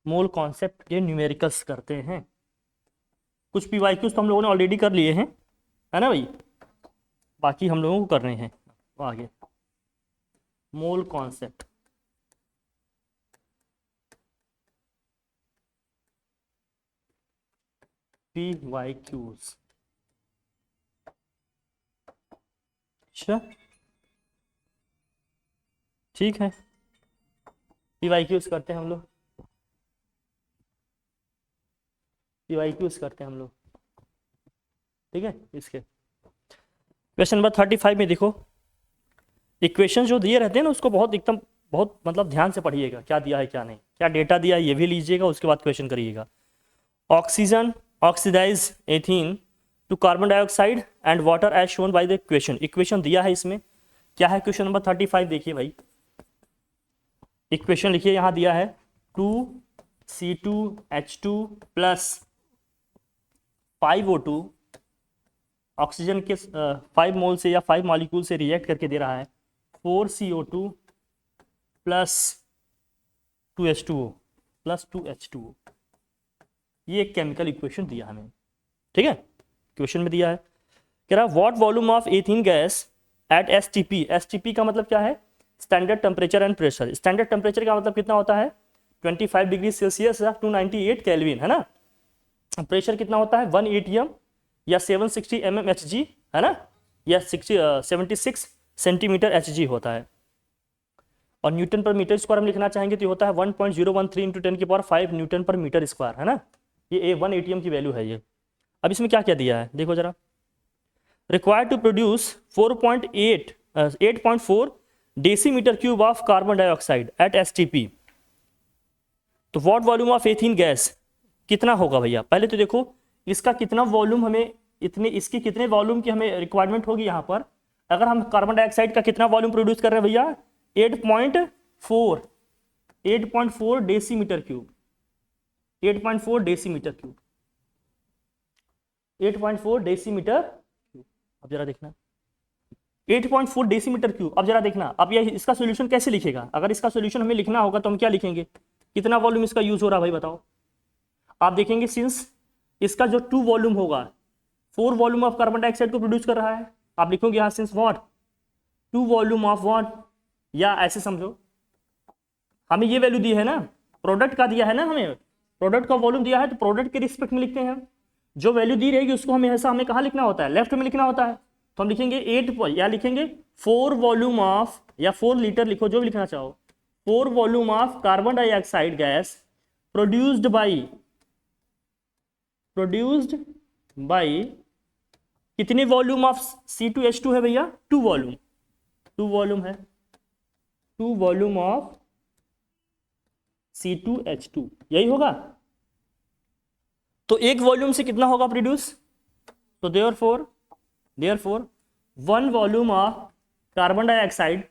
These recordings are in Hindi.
मोल कॉन्सेप्ट के न्यूमेरिकल्स करते हैं। कुछ पीवाईक्यूज तो हम लोगों ने ऑलरेडी कर लिए हैं, है ना भाई, बाकी हम लोगों को कर रहे हैं आगे। Mole concept, PYQs. अच्छा ठीक है, पीवाईक्यूज करते हैं हम लोग, पीवाईक्यूज करते हैं हम लोग, ठीक है। इसके क्वेश्चन नंबर 35 में देखो, इक्वेशन जो दिए रहते हैं ना उसको बहुत एकदम बहुत मतलब ध्यान से पढ़िएगा, क्या दिया है क्या नहीं, क्या डेटा दिया है ये भी लीजिएगा, उसके बाद क्वेश्चन करिएगा। Oxygen oxidize ethene to carbon dioxide and water as shown by the equation. Equation दिया है इसमें, क्या है क्वेश्चन नंबर 35, देखिए भाई, इक्वेशन लिखिए, यहां दिया है 2C2H2 प्लस 5O2 ऑक्सीजन के 5 मोल से या 5 मॉलिक्यूल से रिएक्ट करके दे रहा है 4CO2 plus 2H2O plus 2H2O। ये एक केमिकल इक्वेशन दिया हमें, ठीक है, क्वेश्चन में दिया है, कह रहा what volume of ethene gas at STP। STP का मतलब क्या है, standard temperature and pressure. Standard temperature का मतलब कितना होता है 25 डिग्री सेल्सियस या 298 केल्विन, है ना। प्रेशर कितना होता है 1 atm या 760 mmHg, है ना, या 76 सेंटीमीटर Hg होता है। और न्यूटन पर मीटर स्क्वायर हम लिखना चाहेंगे तो होता है 1.013 इंटू 10⁵ न्यूटन पर मीटर स्क्वायर, है ना। ये 1 atm की वैल्यू है ये। अब इसमें क्या क्या दिया है देखो जरा, required to produce 8.4 decimetre cube of carbon dioxide at STP। तो what volume of ethene gas कितना होगा भैया, पहले तो देखो इसका कितना वॉल्यूम, हमें इतने इसकी कितने वॉल्यूम की हमें रिक्वायरमेंट होगी यहाँ पर। अगर हम कार्बन डाइऑक्साइड का कितना वॉल्यूम प्रोड्यूस कर रहे हैं भैया 8.4 decimetre cube, 8.4 decimetre cube, 8.4 decimetre cube. अब जरा देखना 8.4 डेसीमीटर क्यूब। अब जरा देखना, अब ये इसका सॉल्यूशन कैसे लिखेगा, अगर इसका सॉल्यूशन हमें लिखना होगा तो हम क्या लिखेंगे, कितना वॉल्यूम इसका यूज हो रहा है भाई बताओ। आप देखेंगे सिंस इसका जो 2 वॉल्यूम होगा 4 वॉल्यूम ऑफ कार्बन डाइऑक्साइड को प्रोड्यूस कर रहा है, आप लिखोगे यहां since what 2 volume of what, या ऐसे समझो हमें ये वैल्यू दी है ना, प्रोडक्ट का दिया है ना, हमें प्रोडक्ट का वॉल्यूम दिया है तो प्रोडक्ट के रिस्पेक्ट में लिखते हैं। जो वैल्यू दी रहेगी उसको हमें ऐसा हमें कहाँ लिखना होता है, लेफ्ट में लिखना होता है। तो हम लिखेंगे 8 या लिखेंगे 4 वॉल्यूम ऑफ, या 4 लीटर लिखो जो भी लिखना चाहो, 4 volume of carbon dioxide gas produced by कितने वॉल्यूम ऑफ C2H2 है भैया 2 वॉल्यूम, 2 वॉल्यूम है, 2 वॉल्यूम ऑफ C2H2 यही होगा। तो एक वॉल्यूम से कितना होगा प्रोड्यूस, तो therefore 1 volume of carbon dioxide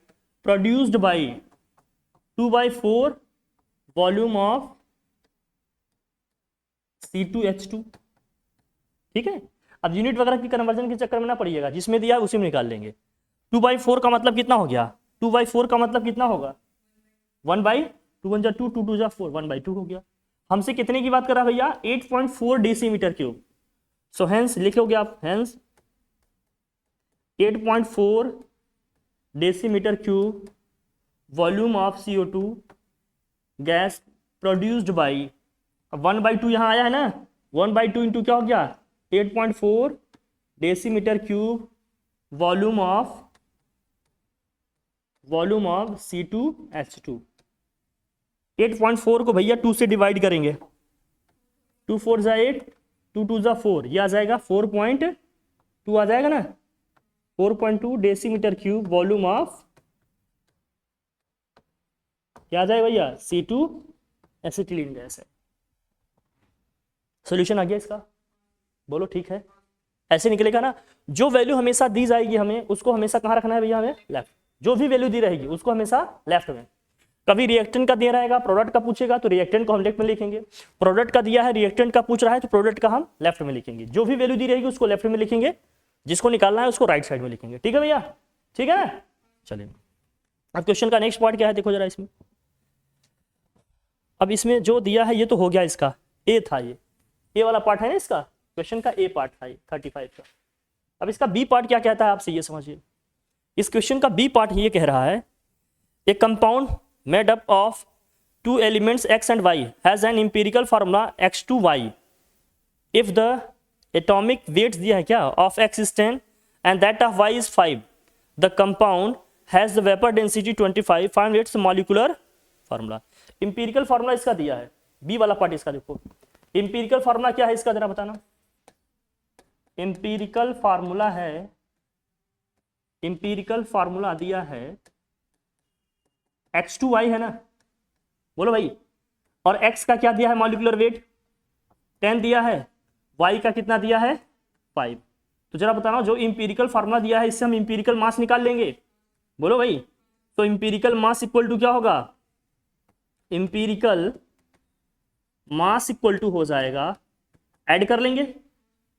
produced by 2/4 volume of C2H2, ठीक है। अब यूनिट वगैरह की कन्वर्जन के चक्कर में ना पड़िएगा, जिसमें दिया है उसी में निकाल लेंगे। 2/4 का मतलब कितना हो गया, 2/4 का मतलब कितना होगा 1/2 1 जा 2 2 2 जा 4 1/2 हो गया। हमसे कितने की बात कर रहा है भैया 8.4 डेसीमीटर क्यूब। सो हेंस लिख लोगे आप, hence 8.4 decimetre cube volume of CO2 gas produced by, 1/2 यहां आया है ना, 1/2 इंटू क्या हो गया 8.4 decimetre cube volume of C2H2। 8.4 को भैया 2 से डिवाइड करेंगे, 2 4 जा 8 2 2 जा 4, ये आ जाएगा 4.2 आ जाएगा ना, 4.2 डेसीमीटर क्यूब वॉल्यूम ऑफ क्या आ जाएगा भैया C2 एसिटिलीन गैस है। सोल्यूशन आ गया इसका, बोलो ठीक है, ऐसे निकलेगा ना। जो वैल्यू हमेशा दी जाएगी हमें उसको हमेशा कहाँ रखना है भैया, हमें लेफ्ट। जो भी वैल्यू दी रहेगी उसको हमेशा लेफ्ट में। कभी रिएक्टेंट का दिया रहेगा, प्रोडक्ट का पूछेगा तो रिएक्टेंट को हम लेफ्ट में लिखेंगे, प्रोडक्ट का दिया है रिएक्टेंट का पूछ रहा है तो प्रोडक्ट का हम लेफ्ट में लिखेंगे। जो भी वैल्यू दी रहेगी उसको लेफ्ट में लिखेंगे, जिसको निकालना है उसको राइट साइड में लिखेंगे, ठीक है भैया, ठीक है ना। चलिए अब क्वेश्चन का नेक्स्ट पार्ट क्या है देखो जरा इसमें, अब इसमें जो दिया है ये तो हो गया, इसका ए था, ये ए वाला पार्ट है ना, इसका क्वेश्चन का ए पार्ट था ये 35 का। अब इसका बी पार्ट क्या कहता है आपसे ये समझिए। इस क्वेश्चन का बी पार्ट ये कह रहा है a compound made up of two elements x and y has an empirical formula x2y if the atomic weights दिया है क्या of x is 10 and that of y is 5, the compound has the vapour density 25, find its molecular formula. Empirical formula इसका दिया है, बी वाला पार्ट इसका देखो। इंपीरिकल फार्मूला क्या है इसका जरा बताना। इंपीरिकल फार्मूला है, इंपीरिकल फार्मूला दिया है x2y है ना, बोलो भाई, और x का क्या दिया है मॉलिक्यूलर वेट 10 दिया है, y का कितना दिया है 5। तो जरा बताना जो इंपीरिकल फार्मूला दिया है इससे हम इंपीरिकल मास निकाल लेंगे, बोलो भाई। तो इंपीरिकल मास इक्वल टू क्या होगा, इंपीरिकल मास इक्वल टू हो जाएगा, ऐड कर लेंगे,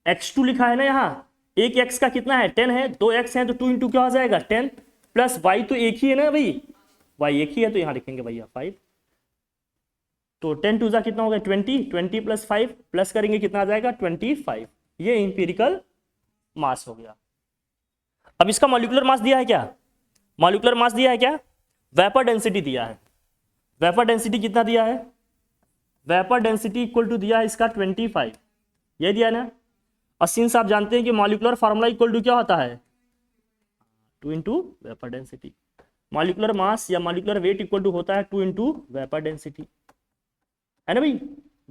x2 लिखा है ना यहाँ, एक x का कितना है 10 है, 2x है तो 2 इंटू क्या हो जाएगा 10, प्लस y तो एक ही है ना भाई, y एक ही है तो यहाँ लिखेंगे भैया 5। तो 10 टू जा कितना हो गया 20, 20 प्लस 5 प्लस करेंगे कितना आ जाएगा 25। ये इंपीरिकल मास हो गया। अब इसका मॉलिक्यूलर मास दिया है क्या, मॉलिक्यूलर मास दिया है क्या, वेपर डेंसिटी दिया है। वेपर डेंसिटी कितना दिया है, वेपर डेंसिटी इक्वल टू दिया है इसका 25, ये दिया ना। और सिंस आप जानते हैं कि मॉलिक्यूलर फार्मूला इक्वल टू क्या होता है 2 into vapour density, molecular mass या मॉलिक्यूलर वेट इक्वल टू होता है 2 इंटू वेपर डेंसिटी, है ना भाई,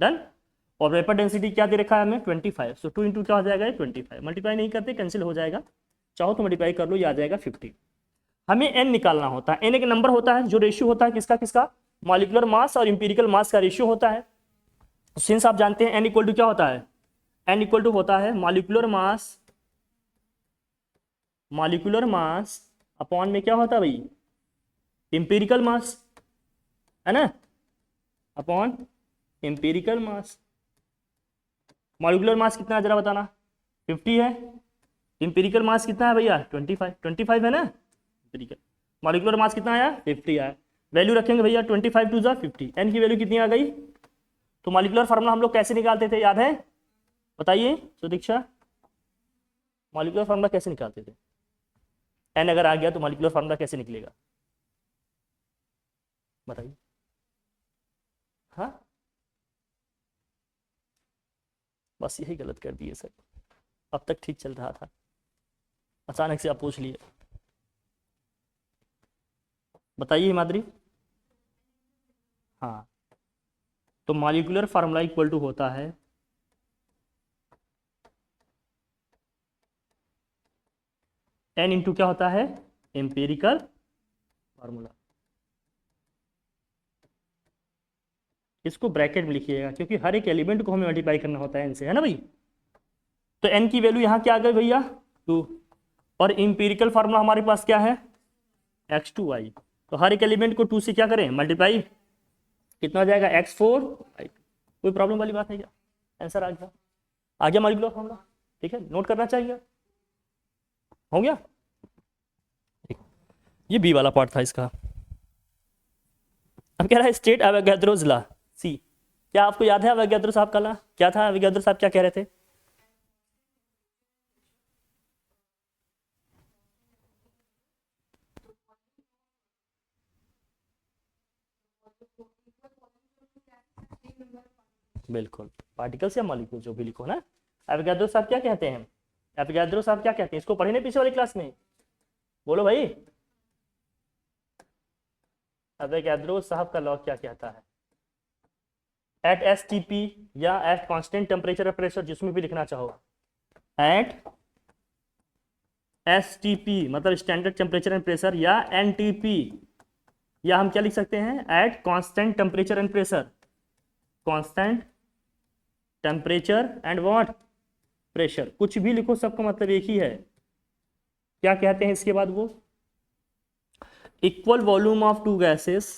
डन। और वेपर डेंसिटी क्या दे रखा है हमें 25, सो 2 इंटू क्या हो जाएगा 25, मल्टीप्लाई नहीं करते कैंसिल हो जाएगा, चाहो तो मल्टीप्लाई कर लो, ये आ जाएगा 50। हमें एन निकालना होता है, एन एक नंबर होता है जो रेशियो होता है किसका किसका, मॉलिक्यूलर मास और इंपीरिकल मास का रेशियो होता है। सिंस आप जानते हैं एन इक्वल टू क्या होता है, एन इक्वल टू होता है molecular mass, molecular mass upon में क्या होता है भाई इंपीरिकल मास, है ना, अपॉन इंपीरिकल मास। मॉलिक्यूलर मास कितना है जरा बताना 50 है, इंपीरिकल मास कितना है भैया 25 है ना, इंपीरिकल मॉलिक्यूलर मास कितना आया 50 आया, वैल्यू रखेंगे भैया 25 टू जा 50, एन की वैल्यू कितनी आ गई। तो मॉलिक्यूलर फार्मूला हम लोग कैसे निकालते थे याद है, बताइए सुदीक्षा, मॉलिक्यूलर फार्मूला कैसे निकालते थे, एन अगर आ गया तो मॉलिक्यूलर फार्मूला कैसे निकलेगा बताइए। हाँ बस यही गलत कर दिए सर, अब तक ठीक चल रहा था, अचानक से आप पूछ लिए, बताइए हिमाद्री। हाँ तो मॉलिक्यूलर फार्मूला इक्वल टू होता है एन इंटू क्या होता है एम्पेरिकल फार्मूला, इसको ब्रैकेट में लिखिएगा क्योंकि हर एक एलिमेंट को हमें मल्टीप्लाई करना होता है एन से, है ना भाई। तो एन की वैल्यू यहाँ क्या आ गई भैया 2, और इंपीरिकल फार्मूला हमारे पास क्या है x2y, तो हर एक एलिमेंट को 2 से क्या करें मल्टीप्लाई, कितना हो जाएगा x4y। कोई प्रॉब्लम वाली बात है क्या, आंसर आ गया मॉलिक्यूलर फार्मूला, ठीक है, नोट करना चाहिए, हो गया। ये बी वाला पार्ट था इसका। अब कह रहा है स्टेट अवोगाद्रोस लॉ सी, क्या आपको याद है अवोगाद्रो साहब का लॉ क्या था, अवोगाद्रो साहब क्या कह रहे थे, बिल्कुल पार्टिकल्स या मॉलिक्यूल जो भी लिखो ना। अवोगाद्रो साहब क्या कहते हैं, अवोगाद्रो साहब क्या कहते हैं, इसको पढ़े ना पीछे वाली क्लास में, बोलो भाई। अवोगाद्रो साहब का लॉ क्या कहता है, एट एसटीपी या एट कांस्टेंट टेम्परेचर और प्रेशर, जिसमें भी लिखना चाहो, एट एसटीपी मतलब स्टैंडर्ड टेम्परेचर एंड प्रेशर, या एनटीपी, या हम क्या लिख सकते हैं at constant temperature and pressure, constant temperature and what pressure, कुछ भी लिखो सबका मतलब एक ही है। क्या कहते हैं इसके बाद वो, equal volume of two gases,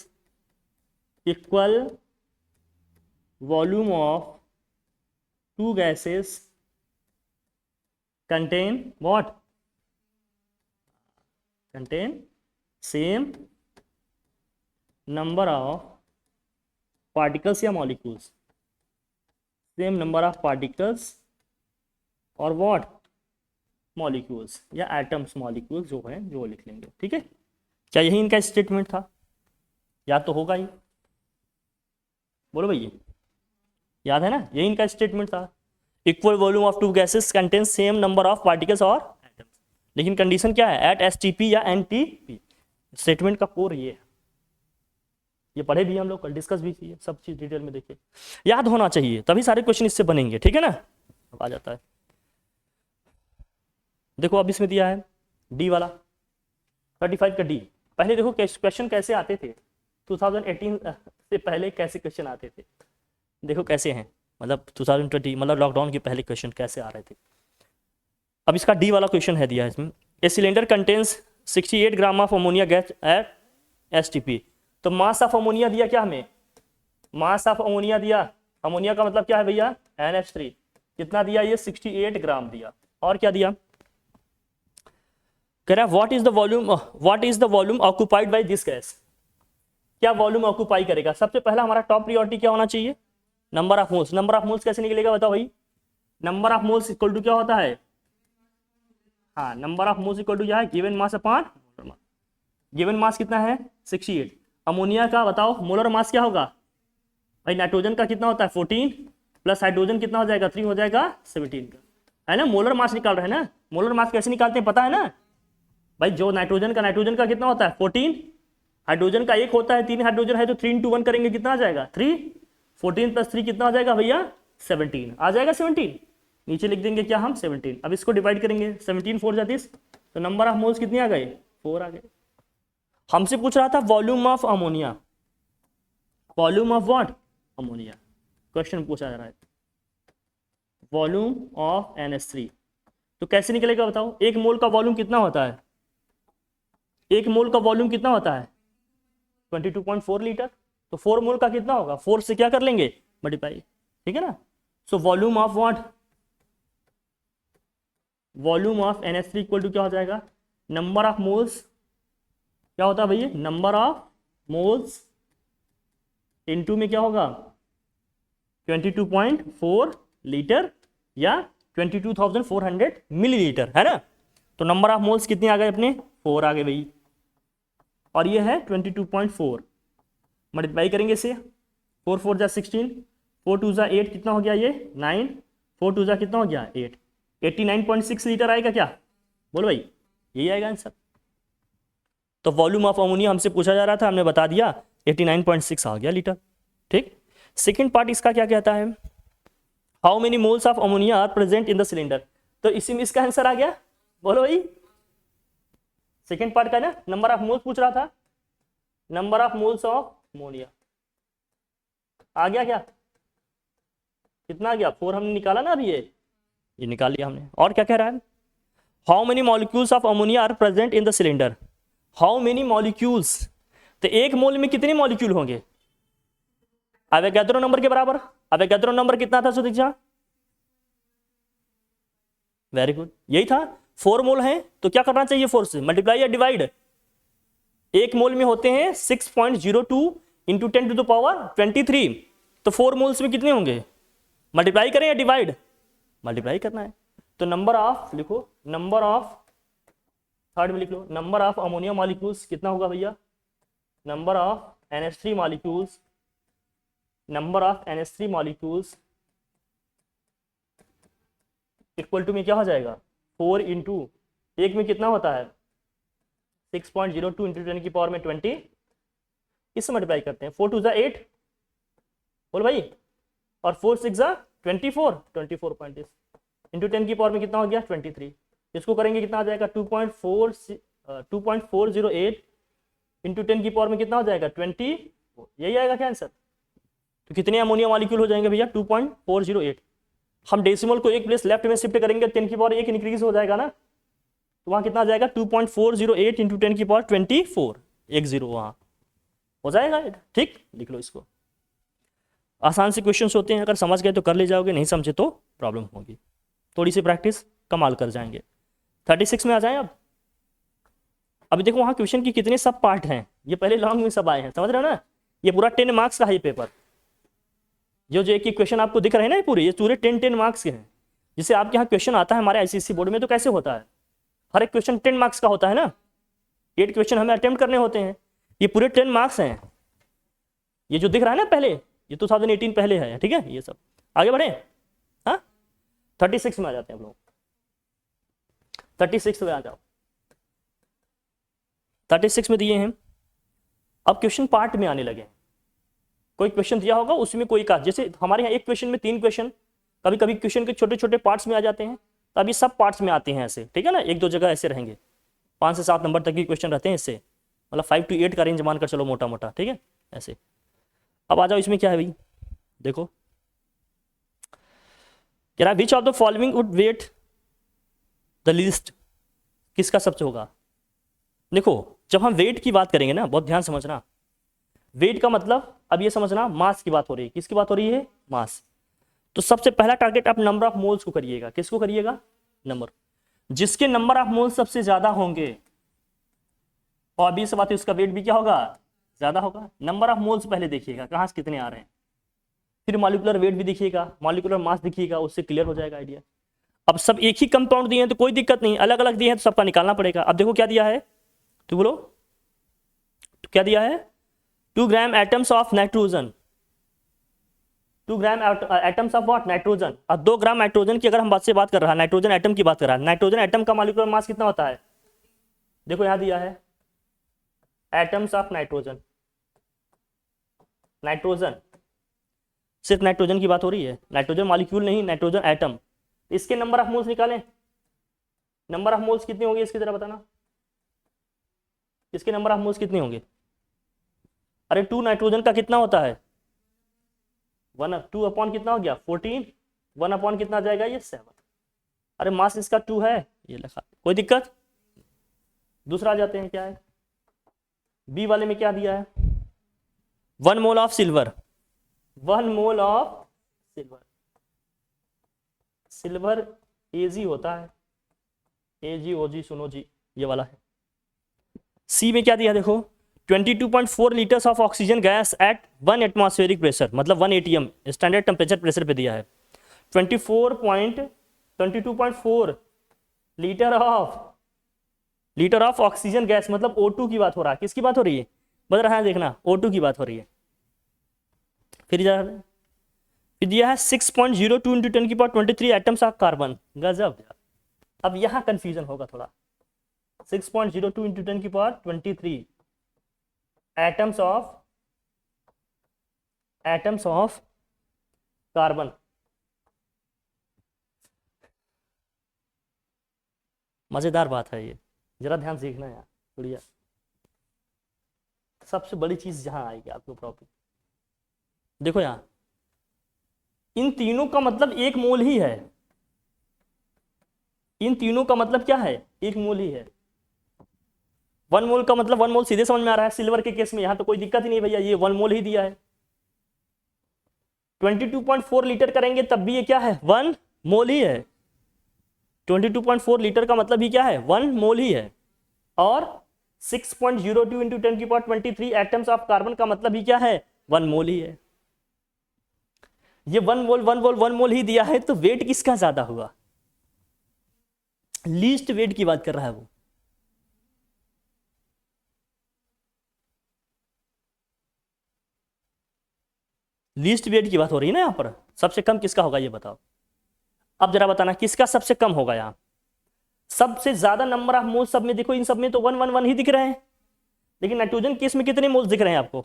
equal volume of two gases contain what, contain same number of particles या molecules, same number of particles और व्हाट मॉलिक्यूल्स या एटम्स मॉलिक्यूल्स जो है जो लिख लेंगे, ठीक है। क्या यही इनका स्टेटमेंट था? याद तो होगा ही, बोलो भैया, याद है ना, यही इनका स्टेटमेंट था। Equal volume of two gases contain same number of particles और एटम्स। लेकिन कंडीशन क्या है? एट एसटीपी या एनटीपी। स्टेटमेंट का कोर ये पढ़े भी हम लोग, कल डिस्कस भी किए, सब चीज डिटेल में देखिए, याद होना चाहिए, तभी सारे क्वेश्चन इससे बनेंगे, ठीक है ना। अब आ जाता है, देखो अब इसमें दिया है डी वाला 35 का डी। पहले देखो क्वेश्चन कैसे आते थे 2018 से पहले, कैसे क्वेश्चन आते थे, देखो कैसे हैं, मतलब 2020 मतलब लॉकडाउन के पहले क्वेश्चन कैसे आ रहे थे। अब इसका डी वाला क्वेश्चन है दिया इसमें, a cylinder contains 68 gram of ammonia gas at STP. तो मास ऑफ अमोनिया दिया क्या हमें? मास ऑफ अमोनिया दिया, अमोनिया का मतलब क्या है भैया? NH3। कितना दिया ये? 68 ग्राम दिया। और क्या दिया? कह रहा है what is the volume occupied by this gas. क्या वॉल्यूम ऑक्युपाई करेगा? सबसे पहला हमारा टॉप प्रायोरिटी क्या होना चाहिए? Number of moles. Number of moles कैसे निकलेगा बताओ भाई? Number of moles equal to क्या होता है? हाँ, number of moles equal to क्या है? Given mass upon molar mass. Given mass कितना है? 68। अमोनिया का बताओ मोलर मास क्या होगा भाई? नाइट्रोजन का कितना होता है? 14 प्लस हाइड्रोजन कितना हो जाएगा? 3 हो जाएगा 17 का, है ना। मोलर मास निकाल रहे हैं ना। मोलर मास कैसे निकालते हैं पता है ना भाई? जो नाइट्रोजन का कितना होता है? 14। हाइड्रोजन का 1 होता है, 3 हाइड्रोजन है तो 3 into 1 करेंगे, कितना आ जाएगा? 3। 14 प्लस 3 कितना हो जाएगा भैया? 17 आ जाएगा। 17 नीचे लिख देंगे क्या हम? 17। अब इसको डिवाइड करेंगे, 17 4 30, तो नंबर ऑफ मोल्स कितने आ गए? 4 आ गए। हमसे पूछ रहा था volume of ammonia, volume of what? Ammonia. Question पूछा जा रहा है वॉल्यूम ऑफ NH3। तो कैसे निकलेगा बताओ? एक मोल का वॉल्यूम कितना होता है? एक मोल का वॉल्यूम कितना होता है? 22.4 लीटर। तो 4 मोल का कितना होगा? 4 से क्या कर लेंगे? मल्टीप्लाई, ठीक है ना। So volume of what? Volume of NH3 equal to क्या हो जाएगा? नंबर ऑफ मोल्स क्या होता है भैया? नंबर ऑफ मोल्स इनटू में क्या होगा? 22.4 लीटर या 22,400 मिलीलीटर, है ना। तो नंबर ऑफ मोल्स कितने आ गए अपने? 4 आ गए भाई। और ये है 22.4, मल्टीप्लाई करेंगे इसे, 4 4 जा 16, 4 2 जा 8, कितना हो गया ये? 9, 4 2 जा कितना हो गया? 8। 89.6 लीटर आएगा क्या? बोलो भाई, यही आएगा आंसर। तो वॉल्यूम ऑफ अमोनिया हमसे पूछा जा रहा था, हमने बता दिया 89.6 आ गया लीटर, ठीक। सेकेंड पार्ट इसका क्या कहता है? How many moles of ammonia are present in the cylinder. तो इसी में इसका आंसर आ गया, बोलो भाई। सेकेंड पार्ट का ना नंबर ऑफ मोल्स पूछ रहा था, number of moles of ammonia आ गया क्या? कितना आ गया? 4 हमने निकाला ना अभी, ये निकाल लिया हमने। और क्या कह रहा है? How many molecules of ammonia are present in the cylinder. How many molecules, तो एक मोल में कितने मॉलिक्यूल होंगे? एवोगैड्रो नंबर के बराबर। एवोगैड्रो नंबर कितना था सुदीक्षा? वेरी गुड, यही था। 4 मोल है तो क्या करना चाहिए? 4 से मल्टीप्लाई या डिवाइड। एक मोल में होते हैं 6.02 इंटू 10 टू द पावर 23। तो 4 मोल्स में कितने होंगे? मल्टीप्लाई करें या डिवाइड? मल्टीप्लाई करना है। तो नंबर ऑफ लिखो, नंबर ऑफ, थर्ड में लिख लो, नंबर ऑफ अमोनिया मॉलिक्यूल्स कितना होगा भैया? Number of NH3 molecules, number of NH3 molecules equal to में क्या हो जाएगा? 4 इंटू, एक में कितना होता है? 6.02 इंटू 10 की पावर में 20, इससे मल्टीप्लाई करते हैं। 4 2 जा 8, बोल भाई, और 4 6 जा 24, 24.6 इंटू 10 की पावर में कितना हो गया? 23। इसको करेंगे कितना आ जाएगा? 2.408 इंटू 10 की पावर में कितना हो जाएगा? 20। यही आएगा क्या आंसर? तो कितने अमोनिया मॉलिक्यूल हो जाएंगे भैया? 2.408। हम डेसिमल को एक प्लेस लेफ्ट में शिफ्ट करेंगे, 10 की पावर 1 इंक्रीज हो जाएगा ना, तो वहां कितना आ जाएगा? 2.408 इंटू 10 की पावर 24, 10 वहां हो जाएगा, ठीक। लिख लो इसको। आसान से क्वेश्चंस होते हैं, अगर समझ गए तो कर ले जाओगे, नहीं समझे तो प्रॉब्लम होगी। थोड़ी सी प्रैक्टिस कमाल कर जाएंगे। 36 में आ जाएं अब। अभी देखो वहां क्वेश्चन की कितने सब पार्ट हैं, ये पहले लॉन्ग में सब आए हैं, समझ रहे हो ना। ये पूरा 10 मार्क्स का है पेपर, जो एक एक क्वेश्चन आपको दिख रहे हैं ना, ये पूरे 10 मार्क्स के हैं। जिसे आपके यहाँ क्वेश्चन आता है हमारे आईसीएसई बोर्ड में तो कैसे होता है, हर एक क्वेश्चन 10 मार्क्स का होता है ना, 8 क्वेश्चन हमें अटेम्प्ट करने होते हैं, ये पूरे 10 मार्क्स हैं। ये जो दिख रहा है ना पहले, ये 2018 पहले है, ठीक है। ये सब आगे बढ़े। हाँ 36 में आ जाते हैं हम लोग, 36 में आ जाओ। 36 में दिए हैं। अब क्वेश्चन पार्ट में आने लगे। कोई क्वेश्चन दिया होगा उसमें कोई का, जैसे हमारे यहाँ एक क्वेश्चन में 3 क्वेश्चन, कभी कभी क्वेश्चन के छोटे छोटे पार्ट्स में आ जाते हैं, तो अभी सब पार्ट्स में आते हैं ऐसे, ठीक है ना। 1-2 जगह ऐसे रहेंगे, 5 से 7 नंबर तक के क्वेश्चन रहते हैं इससे, मतलब 5 to 8 का रेंज मान कर चलो मोटा मोटा, ठीक है ऐसे। अब आ जाओ इसमें क्या है भाई, देखो कह रहा है which of the following would weigh the least, किसका सबसे होगा। देखो जब हम वेट की बात करेंगे ना, बहुत ध्यान समझना, वेट का मतलब अब ये समझना मास की बात हो रही है। किसकी बात हो रही है, मास। तो सबसे पहला टारगेट आप नंबर ऑफ मोल्स को करिएगा। किसको करिएगा, नंबर, जिसके नंबर ऑफ मोल्स सबसे ज्यादा होंगे, और अभी से बात है उसका वेट भी क्या होगा, ज्यादा होगा। नंबर ऑफ मोल्स पहले देखिएगा कहाँ से कितने आ रहे हैं, फिर मॉलिक्यूलर वेट भी देखिएगा, मॉलिक्यूलर मास देखिएगा, उससे क्लियर हो जाएगा आइडिया। अब सब एक ही कंपाउंड दिए हैं तो कोई दिक्कत नहीं, अलग अलग दिए हैं तो सबका निकालना पड़ेगा। अब देखो क्या दिया है, तो बोलो तो क्या दिया है, 2 gram atoms of nitrogen, 2 gram atoms of what, nitrogen. और 2 ग्राम नाइट्रोजन की अगर हम बात कर रहा है, नाइट्रोजन एटम की बात कर रहा है, नाइट्रोजन एटम का मॉलिक्यूलर मास कितना होता है, देखो यहां दिया है एटम्स ऑफ नाइट्रोजन, नाइट्रोजन सिर्फ नाइट्रोजन की बात हो रही है, नाइट्रोजन मॉलिक्यूल नहीं, नाइट्रोजन एटम। इसके नंबर ऑफ मोल्स निकालें, नंबर ऑफ मोल्स कितने होंगे इसकी तरह बताना, इसके नंबर ऑफ मोल्स कितने होंगे। अरे 2 नाइट्रोजन का कितना होता है, 2 अपॉन कितना हो गया 14, 1 अपॉन कितना जाएगा ये 7। अरे मास इसका 2 है, ये लिखा, कोई दिक्कत। दूसरा आ जाते हैं, क्या है बी वाले में क्या दिया है, 1 mole of silver, 1 mole of silver, silver AG होता है, एजी ओजी सुनो जी ये वाला है। सी में क्या दिया देखो, 22.4 litres of oxygen gas at 1 atmospheric pressure, मतलब 1 ATM स्टैंडर्ड टेम्परेचर प्रेशर पे दिया है। 22.4 लीटर ऑफ ऑक्सीजन गैस, मतलब O2 की बात हो रहा है। किसकी बात हो रही है, बता रहा है देखना, O2 की बात हो रही है। फिर दिया है 6.02 इंटू 10⁻23 एटम्स ऑफ कार्बन, गजब। अब यहां कंफ्यूजन होगा थोड़ा, 6.02 इंटू 10⁻23 एटम्स ऑफ कार्बन। मजेदार बात है ये, जरा ध्यान सीखना यार, बढ़िया। सबसे बड़ी चीज जहां आएगी आपको प्रॉब्लम, देखो यहां इन तीनों का मतलब 1 मोल ही है, इन तीनों का मतलब क्या है, 1 मोल ही है। 1 मोल का मतलब 1 मोल सीधे समझ में आ रहा है, सिल्वर के केस में यहां तो कोई दिक्कत ही नहीं भैया, ये 1 मोल ही दिया है। 22.4 लीटर करेंगे तब भी ये क्या है, 1 मोल ही है। 22.4 लीटर का मतलब ही क्या है, 1 मोल ही है। और 6.02 इंटू 10⁻23 एटम्स ऑफ कार्बन का मतलब ही क्या है, 1 मोल ही है। ये 1 मोल ही दिया है, तो वेट किसका ज्यादा हुआ, लीस्ट वेट की बात कर रहा है वो। लीस्ट वेट की बात हो रही है ना यहाँ पर, सबसे कम किसका होगा ये बताओ। अब जरा बताना किसका सबसे कम होगा, यहाँ सबसे ज्यादा नंबर ऑफ मोल्स सब में देखो, इन सब में तो 1 ही दिख रहे हैं, लेकिन नाइट्रोजन केस में कितने मोल्स दिख रहे हैं आपको,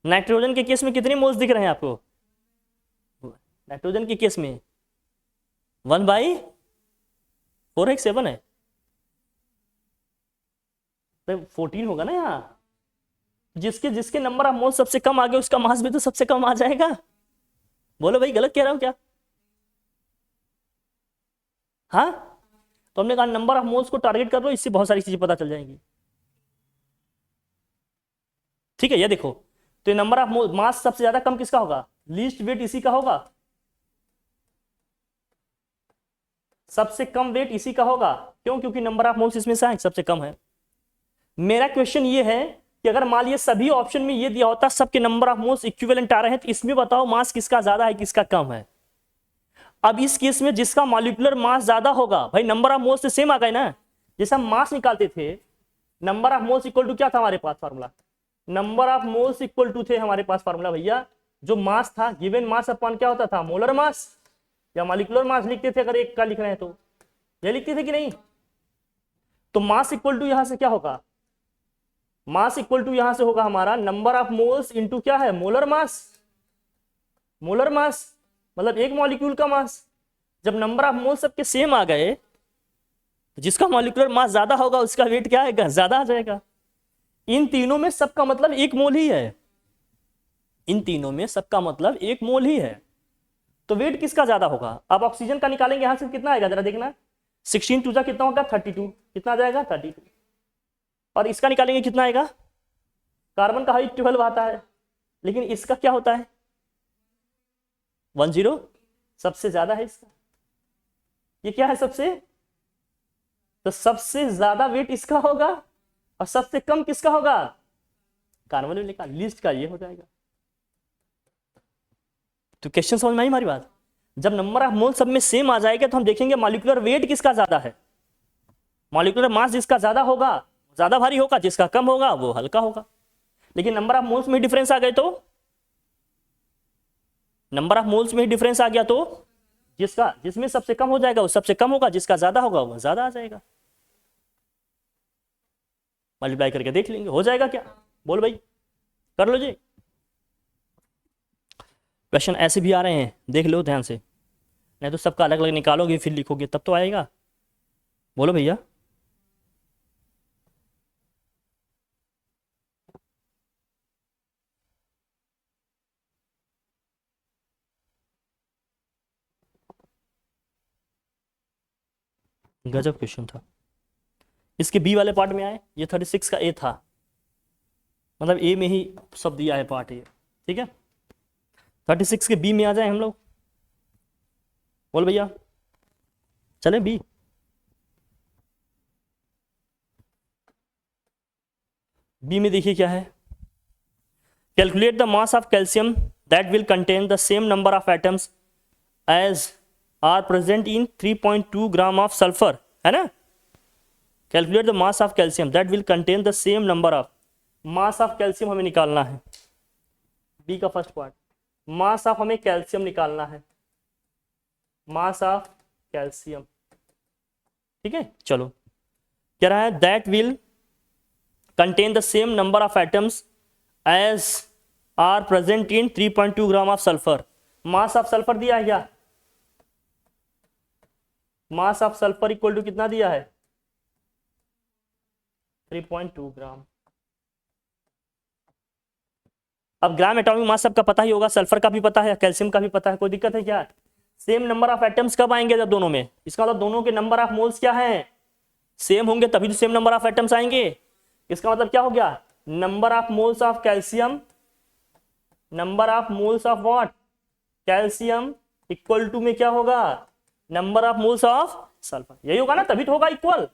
नाइट्रोजन के केस में कितने मोल्स दिख रहे हैं आपको, नाइट्रोजन के केस में 1/4 है, 7 है, 14 होगा ना यहाँ। जिसके जिसके नंबर ऑफ मोल्स सबसे कम आ गए उसका मास भी तो सबसे कम आ जाएगा। बोलो भाई गलत कह रहा हूं क्या, हाँ। तो हमने कहा नंबर ऑफ मोल्स को टारगेट कर लो, इससे बहुत सारी चीजें पता चल जाएंगी, ठीक है। ये देखो, तो नंबर ऑफ मोल्स, मास सबसे ज्यादा कम किसका होगा, लीस्ट वेट इसी का होगा, सबसे कम वेट इसी का होगा। क्यों, क्योंकि नंबर ऑफ मोल्स इसमें से सबसे कम है। मेरा क्वेश्चन ये है कि अगर मान लीजिए सभी ऑप्शन में ये दिया होता सबके नंबर ऑफ मोल्स इक्विवेलेंट आ रहे हैं, तो इसमें बताओ मास किसका ज्यादा है किसका कम है। अब इस केस में जिसका मॉलिक्यूलर मास ज्यादा होगा, भाई नंबर ऑफ मोल्स से सेम आ गए ना। जैसे हम मास निकालते थे, number of moles equal to क्या था हमारे पास formula, number of moles equal to थे हमारे पास फार्मूला भैया, जो मास था गिवन मास अपॉन क्या होता था, मोलर मास या मॉलिक्यूलर मास लिखते थे, अगर एक का लिख रहे हैं तो ये लिखते थे कि नहीं। तो मास इक्वल टू यहां से क्या होगा, मास इक्वल टू यहां से होगा हमारा नंबर ऑफ मोल्स इनटू क्या है, मोलर मास। मोलर मास मतलब एक मॉलिक्यूल का मास। जब नंबर ऑफ मोल्स सबके सेम आ गए, तो जिसका मॉलिक्यूलर मास ज्यादा होगा उसका वेट क्या आएगा, ज्यादा आ जाएगा। इन तीनों में सबका मतलब एक मोल ही है, इन तीनों में सबका मतलब एक मोल ही है, तो वेट किसका ज्यादा होगा। अब ऑक्सीजन का निकालेंगे, यहां से कितना आएगा जरा देखना, 16 टू जा कितना होगा 32, कितना आ जाएगा 32। और इसका निकालेंगे कितना आएगा, कार्बन का हाइट 12 आता है, लेकिन इसका क्या होता है 10, सबसे ज्यादा है इसका, ये क्या है सबसे, तो सबसे ज्यादा वेट इसका होगा और सबसे कम किसका होगा, कार्बन में लिखा लिस्ट का ये हो जाएगा। तो क्वेश्चन समझ में आई हमारी बात। जब नंबर ऑफ मोल सब में सेम आ जाएगा तो हम देखेंगे मॉलिक्यूलर वेट किसका ज्यादा है, मॉलिक्यूलर मास जिसका ज्यादा होगा ज्यादा भारी होगा, जिसका कम होगा वो हल्का होगा। लेकिन नंबर ऑफ मोल्स में डिफरेंस आ गए तो, नंबर ऑफ मोल्स में डिफरेंस आ गया तो जिसका जिसमें सबसे कम हो जाएगा वो सबसे कम होगा, जिसका ज्यादा होगा वो ज्यादा आ जाएगा। मल्टीप्लाई करके देख लेंगे हो जाएगा क्या, बोल भाई कर लो जी। क्वेश्चन ऐसे भी आ रहे हैं, देख लो ध्यान से, नहीं तो सबका अलग अलग निकालोगे फिर लिखोगे तब तो आएगा। बोलो भैया। गजब क्वेश्चन था। इसके बी वाले पार्ट में आए, ये 36 का ए था, मतलब ए में ही सब दिया है पार्ट ये, ठीक है। 36 के बी में आ जाए हम लोग, बोल भैया चले बी। बी में देखिए क्या है, calculate the mass of calcium that will contain the same number of atoms as are present in 3.2 gram of sulphur, है ना। Calculate the mass of calcium that will contain the same number of, mass of calcium हमें निकालना है, बी का फर्स्ट पार्ट, मास ऑफ हमें कैल्शियम निकालना है, मास ऑफ कैल्शियम, ठीक है। चलो क्या रहा है, that will contain the same number of atoms as are present in 3.2 gram of sulphur. Mass of sulphur दिया है क्या, mass of sulphur equal to कितना दिया है 3.2 ग्राम। अब ग्राम एटॉमिक मास सबका पता ही होगा, सल्फर का भी पता है, कैल्शियम का भी पता है, कोई दिक्कत है क्या। सेम नंबर ऑफ एटम्स कब आएंगे जब दोनों में, इसका मतलब दोनों के नंबर ऑफ मोल्स क्या है, सेम होंगे तभी तो सेम नंबर ऑफ एटम्स आएंगे। इसका मतलब क्या हो गया, number of moles of calcium, number of moles of what, calcium equal to में क्या होगा, number of moles of sulphur, यही होगा ना, तभी तो होगा इक्वल।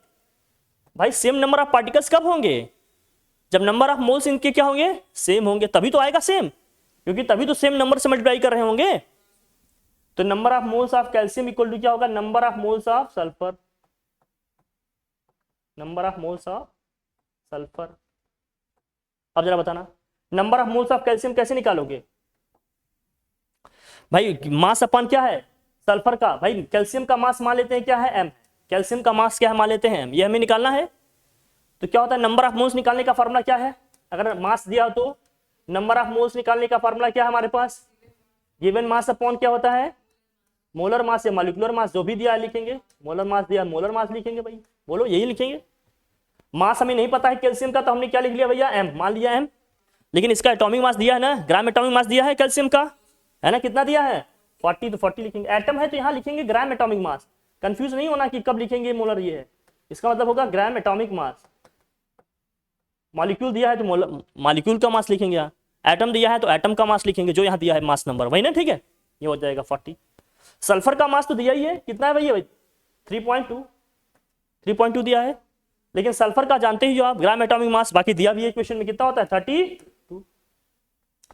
भाई सेम नंबर ऑफ पार्टिकल्स कब होंगे, जब नंबर ऑफ मोल्स इनके क्या होंगे, सेम होंगे, तभी तो आएगा सेम, क्योंकि तभी तो सेम नंबर से मल्टीप्लाई कर रहे होंगे। तो number of moles of calcium equal to क्या होगा, number of moles of sulphur, number of moles of sulphur. अब जरा बताना number of moles of calcium कैसे निकालोगे, भाई मास अपन क्या है सल्फर का, भाई कैल्शियम का मास मान लेते हैं क्या है m, कैल्शियम का मास क्या है मान लेते हैं m, ये हमें निकालना है। तो क्या होता है, नंबर ऑफ मोल्स निकालने का फार्मूला क्या है, अगर मास दिया तो नंबर ऑफ मोल्स निकालने का फार्मूला क्या है हमारे पास, गिवन मास अपॉन क्या होता है, मोलर मास या मॉलिक्यूलर मास, जो भी दिया है लिखेंगे, मोलर मास दिया मोलर मास लिखेंगे, भाई बोलो यही लिखेंगे। मास हमें नहीं पता है कैल्शियम का, तो हमने क्या लिख लिया भैया m, मान लिया m, लेकिन इसका एटॉमिक मास दिया है ना, ग्राम एटॉमिक मास दिया है कैल्शियम का, है ना, कितना दिया है 40, तो 40 लिखेंगे, एटम है तो यहाँ लिखेंगे ग्राम एटॉमिक मास, कंफ्यूज नहीं होना कि कब लिखेंगे मोलर, ये है इसका मतलब होगा ग्राम एटॉमिक मास। मॉलिक्यूल दिया है तो मॉलिक्यूल का मास लिखेंगे, यहाँ एटम दिया है तो एटम का मास लिखेंगे, जो यहाँ दिया है मास नंबर वही ना, ठीक है, ये हो जाएगा 40। सल्फर का मास तो दिया ही है, कितना है भैया भाई 3.2 दिया है, लेकिन सल्फर का जानते ही हो आप, ग्राम एटॉमिक मास, बाकी दिया भी है क्वेश्चन में, कितना होता है 32।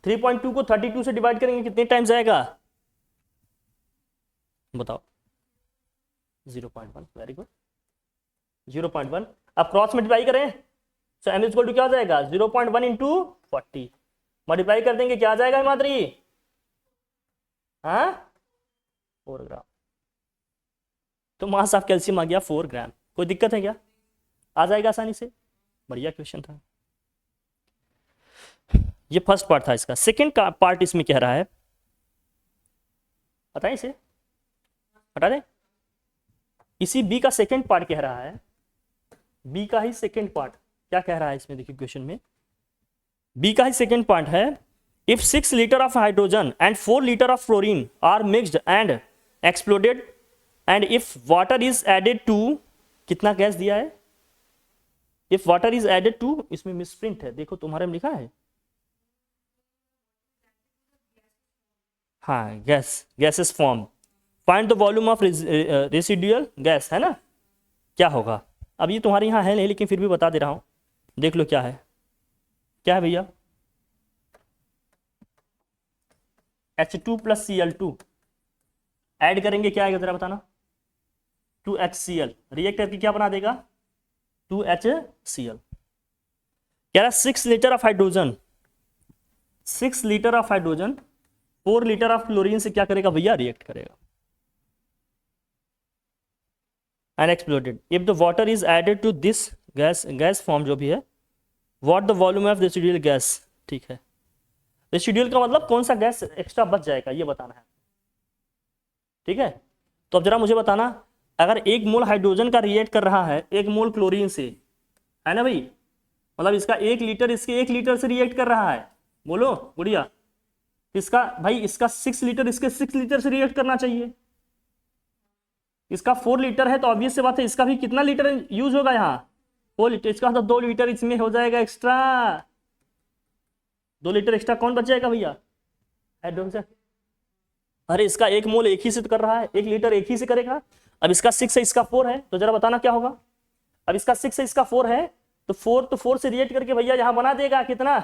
3.2 को 32 से डिवाइड करेंगे कितने टाइम्स आएगा बताओ? 0.1। Very good, 0.1। अब क्रॉस मल्टीप्लाई करें, सो m इक्वल टू क्या हो जाएगा 0.1 इंटू 40, मल्टीप्लाई कर देंगे क्या आ जाएगा हिमाद्री? हाँ 4 ग्राम। तो मास ऑफ कैल्शियम आ गया 4 ग्राम। कोई दिक्कत है क्या? आ जाएगा आसानी से, बढ़िया क्वेश्चन था। ये फर्स्ट पार्ट था इसका। सेकेंड का पार्ट इसमें कह रहा है, बताएं इसे, हटा दें। इसी बी का सेकेंड पार्ट कह रहा है, बी का ही सेकेंड पार्ट क्या कह रहा है इसमें, देखिए क्वेश्चन में बी का ही सेकेंड पार्ट है, if 6 litre of hydrogen and 4 litre of fluorine are mixed and exploded and if water is added to, कितना गैस दिया है? If water is added to, इसमें मिसप्रिंट है, देखो तुम्हारे में लिखा है, हाँ gases form, find the volume of residual gas, है ना? क्या होगा? अब ये तुम्हारे यहाँ है नहीं, लेकिन फिर भी बता दे रहा हूँ, देख लो क्या है। क्या है भैया? H2 प्लस Cl2 ऐड करेंगे क्या आएगा जरा बताना? 2HCl, रिएक्ट करके क्या बना देगा? 2HCl। कह रहा 6 litre of hydrogen, 6 litre of hydrogen 4 litre of chlorine से क्या करेगा भैया? रिएक्ट करेगा and exploded. If the water is added to this gas form जो भी है, what the volume of residual gas, ठीक है। रेसिडुअल का मतलब कौन सा गैस एक्स्ट्रा बच जाएगा ये बताना है, ठीक है। तो अब जरा मुझे बताना, अगर 1 मोल हाइड्रोजन का रिएक्ट कर रहा है 1 मोल क्लोरीन से, है ना भाई, मतलब इसका 1 लीटर इसके 1 लीटर से रिएक्ट कर रहा है, बोलो गुड़िया, इसका भाई इसका 6 लीटर इसके 6 लीटर से रिएक्ट करना चाहिए। इसका 4 लीटर है तो ऑब्वियस से बात है इसका भी कितना लीटर यूज होगा यहाँ? 4 लीटर। इसका मतलब 2 लीटर इसमें हो जाएगा एक्स्ट्रा, 2 लीटर एक्स्ट्रा कौन बच जाएगा भैया? हाइड्रोजन। अरे इसका 1 मोल एक ही से कर रहा है, 1 लीटर एक ही से करेगा। अब इसका 6 है इसका 4 है, तो जरा बताना क्या होगा? अब इसका 6 है इसका 4 है, तो 4 से रिएक्ट करके भैया यहाँ बना देगा कितना?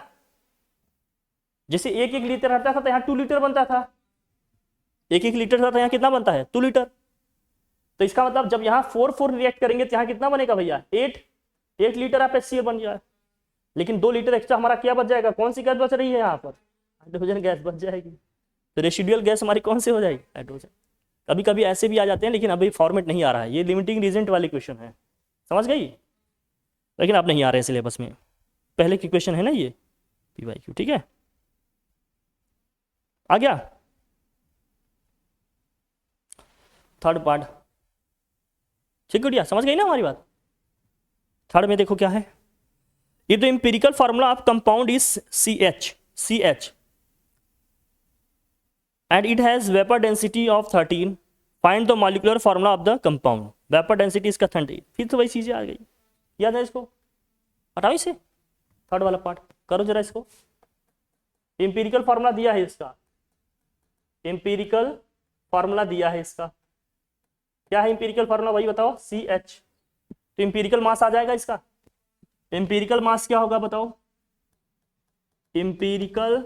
जैसे 1 लीटर रहता था तो यहाँ 2 लीटर बनता था, 1 लीटर था तो यहाँ कितना बनता है? 2 लीटर। तो इसका मतलब जब यहाँ 4 रिएक्ट करेंगे तो यहाँ कितना बनेगा भैया? 8 लीटर आप HCl बन जाए। लेकिन 2 लीटर एक्स्ट्रा हमारा क्या बच जाएगा? कौन सी गैस बच रही है यहाँ पर? हाइड्रोजन गैस बच जाएगी। तो रेसिडुअल गैस हमारी कौन सी हो जाएगी? हाइड्रोजन। कभी कभी ऐसे भी आ जाते हैं, लेकिन अभी फॉर्मेट नहीं आ रहा है, ये लिमिटिंग रीजेंट वाली क्वेश्चन है, समझ गई? लेकिन आप नहीं आ रहे सिलेबस में, पहले की क्वेश्चन है ना ये PYQ, ठीक है। आ गया थर्ड पार्ट, ठीक गुड़िया, समझ गई ना हमारी बात? थर्ड में देखो क्या है, ये तो empirical formula of compound is CH and it has vapor density of 13, find the molecular formula of the compound, vapor density इसका 13। फिर तो वही चीजें आ गई, याद है इसको? हटाओ इसे, थर्ड वाला पार्ट करो जरा इसको। एम्पिरिकल फार्मूला दिया है इसका, एम्पिरिकल फार्मूला दिया है इसका, क्या है एम्पिरिकल फार्मूला वही बताओ? CH। तो एम्पिरिकल मास आ जाएगा इसका, एम्पिरिकल मास क्या होगा बताओ? एम्पिरिकल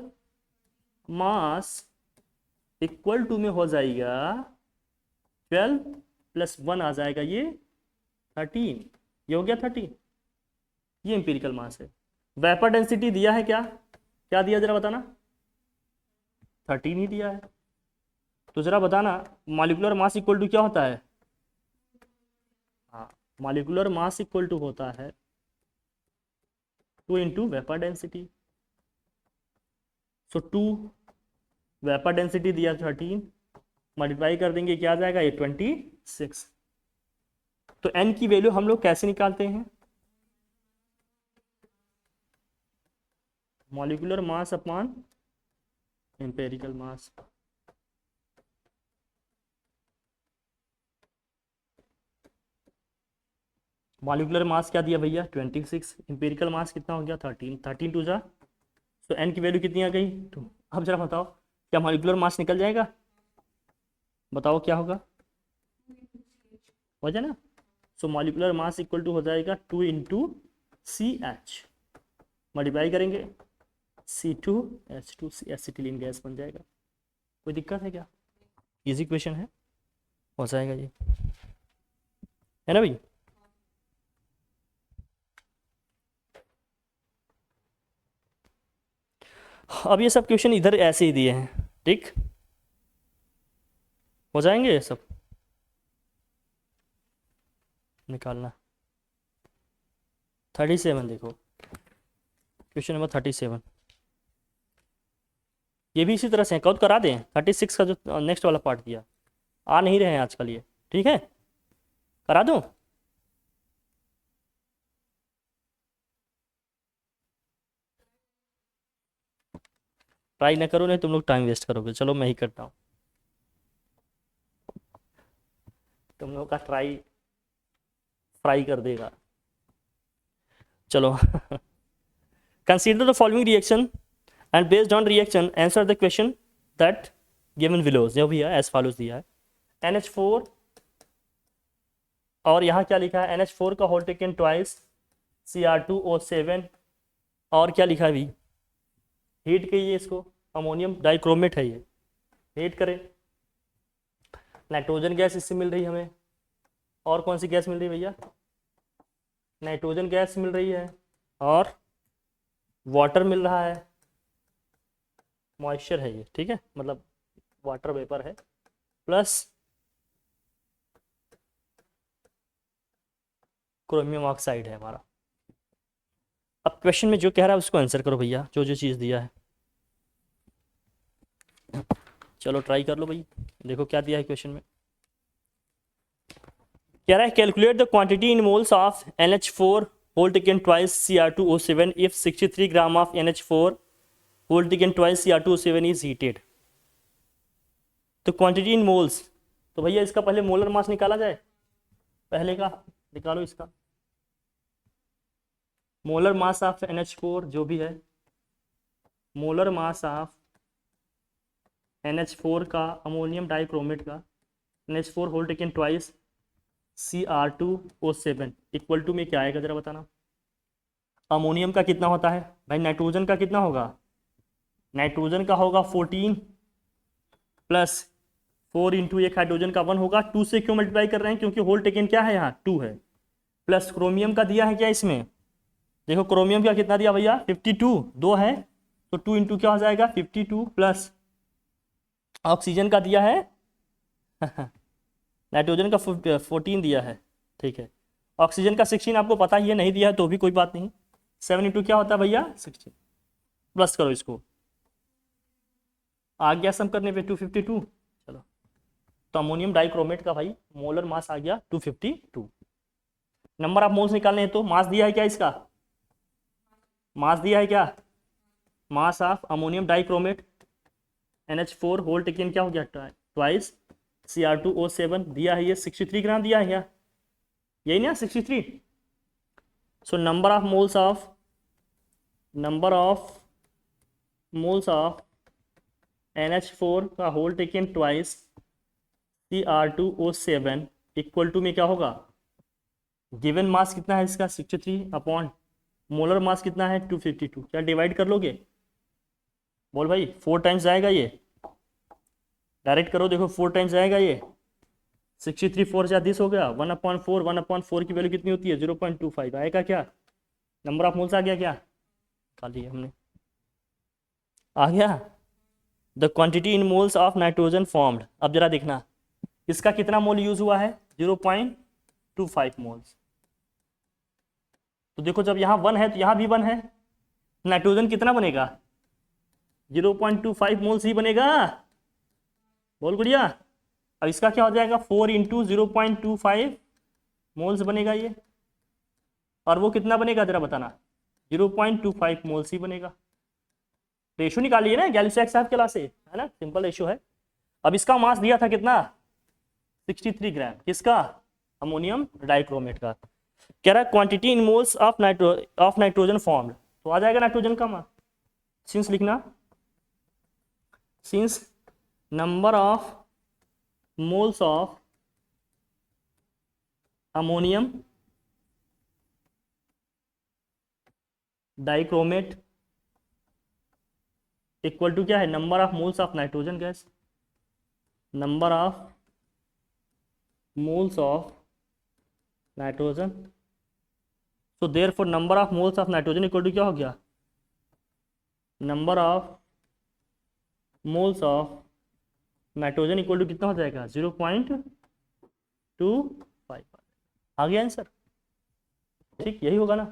मास इक्वल टू में हो जाएगा 12 + 1 आ जाएगा ये 13, ये हो गया 13, ये एम्पिरिकल मास है। वेपर डेंसिटी दिया है क्या? क्या दिया जरा बताना? 13 ही दिया है। तो जरा बताना मॉलिक्यूलर मास इक्वल टू क्या होता है? हाँ, मॉलिक्यूलर मास इक्वल टू होता है 2 × वेपर डेंसिटी। सो 2 वेपर डेंसिटी दिया 13, मल्टीप्लाई कर देंगे क्या आ जाएगा? ये 26। तो n की वैल्यू हम लोग कैसे निकालते हैं? मॉलिक्यूलर मास अपॉन एम्पिरिकल मास। मॉलिक्यूलर मास क्या दिया भैया? 26। एम्पिरिकल मास कितना हो गया? 13। 13 2 जा, तो n की वैल्यू कितनी आ गई? 2। अब जरा बताओ क्या मॉलिक्यूलर मास निकल जाएगा? बताओ क्या होगा? हो जाए ना। सो मॉलिकुलर मास इक्वल टू हो जाएगा 2 इंटू CH, मल्टीप्लाई करेंगे C2H2 एसिटिलीन गैस बन जाएगा। कोई दिक्कत है क्या? इजी क्वेश्चन है, हो जाएगा ये, है ना भाई। अब ये सब क्वेश्चन इधर ऐसे ही दिए हैं, ठीक, हो जाएंगे ये सब निकालना। 37 देखो, क्वेश्चन नंबर 37, ये भी इसी तरह से कौन करा दें। 36 का जो नेक्स्ट वाला पार्ट दिया, आ नहीं रहे हैं आजकल ये, ठीक है, करा दूं? ट्राई ना करो, नहीं तुम लोग टाइम वेस्ट करोगे। चलो मैं ही करता हूँ, तुम लोग का ट्राई फ्राई कर देगा। चलो consider the following reaction and based on reaction answer the question that given below. जो भी है एज फॉलोज दिया है, NH4 और यहाँ क्या लिखा है, NH4 का होल टेकन ट्वाइस Cr2O7, और क्या लिखा है भी, हीट कीजिए इसको, अमोनियम डाइक्रोमेट है ये, हीट करें, नाइट्रोजन गैस इससे मिल रही है हमें, और कौन सी गैस मिल रही है भैया, नाइट्रोजन गैस मिल रही है, और वाटर मिल रहा है, मॉइस्चर है ये, ठीक है, मतलब वाटर वेपर है, प्लस क्रोमियम ऑक्साइड है हमारा। अब क्वेश्चन में जो कह रहा है उसको आंसर करो भैया, जो जो चीज़ दिया है। चलो ट्राई कर लो भाई, देखो क्या दिया है क्वेश्चन में। कह रहा है calculate the quantity in moles of NH4 whole taken twice Cr2O7 if 63 gram of NH4 whole taken twice Cr2O7 is heated. तो क्वांटिटी इन मोल्स, तो भैया इसका पहले मोलर मास निकाला जाए, पहले का निकालो इसका, मोलर मास ऑफ NH4 जो भी है, मोलर मास ऑफ NH4 का, अमोनियम डाइक्रोमेट का, NH4 whole taken twice Cr2O7 equal to में क्या आएगा जरा बताना। अमोनियम का कितना होता है भाई, नाइट्रोजन का कितना होगा, नाइट्रोजन का होगा 14 प्लस 4 इंटू एक हाइड्रोजन का 1 होगा। 2 से क्यों मल्टीप्लाई कर रहे हैं, क्योंकि होल टेकन क्या है यहाँ 2 है, प्लस क्रोमियम का दिया है क्या इसमें, देखो क्रोमियम का कितना दिया भैया 52, 2 है तो 2 इंटू क्या हो जाएगा 52, प्लस ऑक्सीजन का दिया है नाइट्रोजन का 14 दिया है, ठीक है, ऑक्सीजन का 16 आपको पता ही है, नहीं दिया है तो भी कोई बात नहीं, 7 इंटू क्या होता है भैया 16, प्लस करो इसको, आ गया सम करने पे 252। चलो तो अमोनियम डाइक्रोमेट का भाई मोलर मास आ गया 252। नंबर ऑफ मोल्स निकालने हैं तो मास दिया है क्या इसका, मास दिया है क्या, mass of ammonium dichromate NH4 whole taken क्या हो गया ट्वाइस Cr2O7 दिया है ये 63 ग्राम दिया है क्या, यही ना 63। So number of moles of NH4 का whole taken twice Cr2O7 equal to में क्या होगा, गिवन मास कितना है इसका 63 अपॉन मोलर मास कितना है 252, क्या डिवाइड कर लोगे, बोल भाई 4 टाइम्स जाएगा ये, डायरेक्ट करो देखो 4 टाइम्स जाएगा ये, 63 4 से 10 हो गया, 1/4, 1/4 की वैल्यू कितनी होती है 0.25 आएगा क्या, नंबर ऑफ मोल्स आ गया क्या, निकाल लिया हमने, आ गया। The quantity in moles of nitrogen formed, अब जरा देखना इसका कितना मोल यूज हुआ है 0.25 मोल्स, तो देखो जब यहाँ 1 है तो यहाँ भी 1 है, नाइट्रोजन कितना बनेगा 0.25 मोल्स ही बनेगा, बोल गुड़िया। अब इसका क्या हो जाएगा 4 इंटू 0.25 मोल्स बनेगा ये, और वो कितना बनेगा जरा बताना 0.25 मोल्स ही बनेगा। रेशो निकालिए ना, गैलिसियस क्लास से है ना, सिंपल रेशो है। अब इसका मास दिया था कितना 63 ग्राम, किसका अमोनियम डाइक्रोमेट का। कह रहा है quantity in moles of nitrogen formed, तो आ जाएगा नाइट्रोजन का मास, सिंस लिखना, since number of moles of ammonium dichromate equal to क्या है, number of moles of nitrogen gas, number of moles of nitrogen. So therefore number of moles of nitrogen equal to क्या हो गया, number of moles of nitrogen equal to कितना हो जाएगा, 0.25। आ गया आंसर, ठीक यही होगा ना।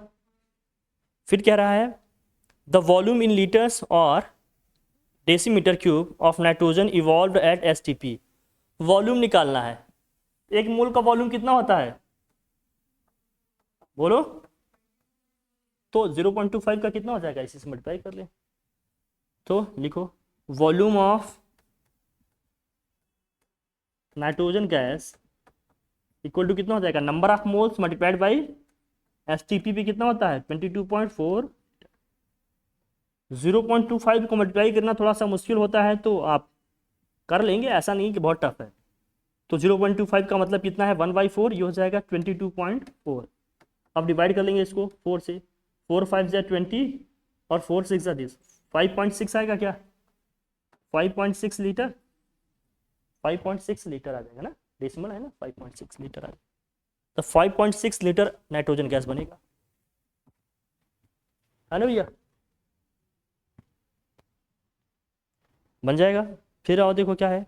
फिर कह रहा है द वॉल्यूम इन लीटर्स और decimetre cube of nitrogen evolve eight STP. Volume निकालना है, एक मोल का वॉल्यूम कितना होता है बोलो, तो 0.25 का कितना हो जाएगा, इसी से मल्टीप्लाई कर ले। तो लिखो volume of nitrogen gas equal to कितना हो जाएगा, number of moles multiplied by STP भी कितना होता है 22.4। 0.25 को मल्टीप्लाई करना थोड़ा सा मुश्किल होता है, तो आप कर लेंगे, ऐसा नहीं कि बहुत टफ है। तो 0.25 का मतलब कितना है 1/4, ये हो जाएगा 22.4। अब डिवाइड कर लेंगे इसको 4 से, 4 5 जा 20 और 4 6 जा 10, 5.6 आएगा क्या, 5.6 लीटर, 5.6 लीटर आ जाएगा ना, डेसिमल है ना, 5.6 लीटर आ जाएगा। तो 5.6 लीटर नाइट्रोजन गैस बनेगा, है ना भैया, बन जाएगा। फिर आओ देखो क्या है,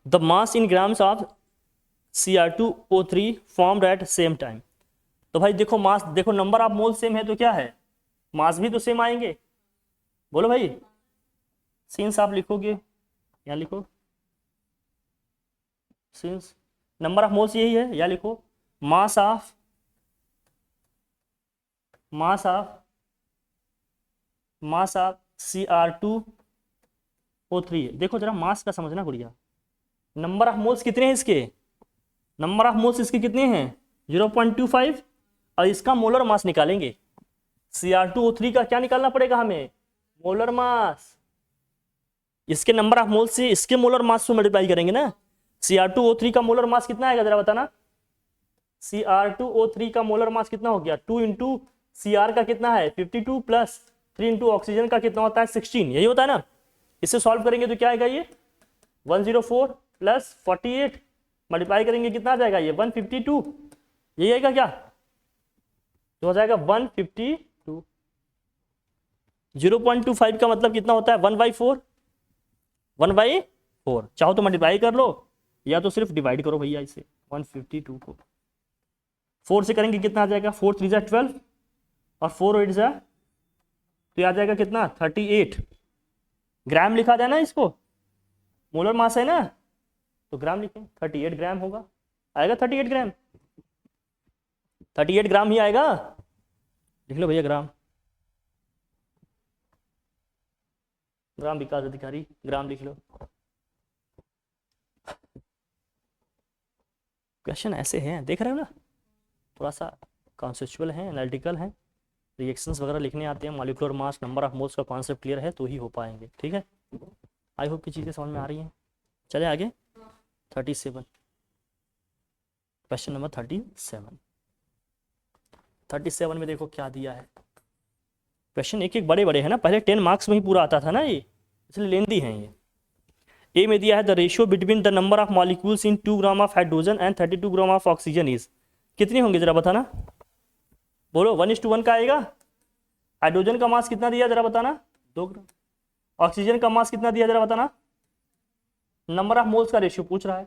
the mass in grams of Cr2O3 formed at same time. तो भाई देखो मास, देखो नंबर ऑफ मोल सेम है तो क्या है, मास भी तो सेम आएंगे, बोलो भाई। सिंस आप लिखोगे, यहाँ लिखो सिंस नंबर ऑफ मोल्स यही है, या लिखो मास ऑफ Cr2O3। देखो जरा मास का समझना गुड़िया, नंबर ऑफ मोल्स कितने हैं इसके, नंबर ऑफ मोल्स इसके कितने हैं 0.25, और इसका मोलर मास निकालेंगे। Cr2O3 का क्या निकालना पड़ेगा हमें, मोलर मास। इसके नंबर ऑफ मोल्स से इसके मोलर मास से मल्टीप्लाई करेंगे ना। Cr2O3 का मोलर मास कितना आएगा जरा बताना, Cr2O3 का मोलर मास कितना हो गया, 2 इंटू Cr का कितना है 52 प्लस 3 इंटू ऑक्सीजन का कितना होता है 16, यही होता है ना। इसे सॉल्व करेंगे तो क्या आएगा, ये 104 प्लस 48 मल्टीप्लाई करेंगे कितना आ जाएगा, ये 152, यही आएगा क्या, तो हो जाएगा 152। 0.25 का मतलब कितना होता है 1/4, 1/4। चाहो तो मल्टीप्लाई कर लो या तो सिर्फ डिवाइड करो भैया इसे, 152 को 4 से करेंगे कितना आ जाएगा, 4 3 जा 12 और 4 8 जा, तो आ जाएगा कितना 38 ग्राम लिखा जाए ना इसको, मोलर मास है ना, तो ग्राम लिखें, 38 ग्राम होगा, आएगा 38 ग्राम, 38 ग्राम ही आएगा, लिख लो भैया ग्राम, ग्राम विकास अधिकारी, ग्राम लिख लो। क्वेश्चन ऐसे हैं, देख रहे हो ना, थोड़ा सा कॉन्सेप्चुअल है, एनालिटिकल है, रिएक्शंस वगैरह लिखने आते हैं, molecular mass, number of moles का कॉन्सेप्ट क्लियर है तो ही हो पाएंगे, ठीक है। आई होप की चीज़ें समझ में आ रही हैं। चले आगे 37, क्वेश्चन नंबर 37 में देखो क्या दिया है। क्वेश्चन एक एक बड़े बड़े हैं ना, पहले 10 मार्क्स में ही पूरा आता था ना ये, इसलिए लेंदी हैं ये। ए में दिया है the ratio between the number of molecules in 2 gram of hydrogen and 32 gram of oxygen is, कितने होंगे जरा बताना, बोलो 1:1 का आएगा। हाइड्रोजन का मास कितना दिया जरा बताना, 2 ग्राम। ऑक्सीजन का मास कितना दिया जरा बताना, नंबर ऑफ मोल्स का रेशियो पूछ रहा है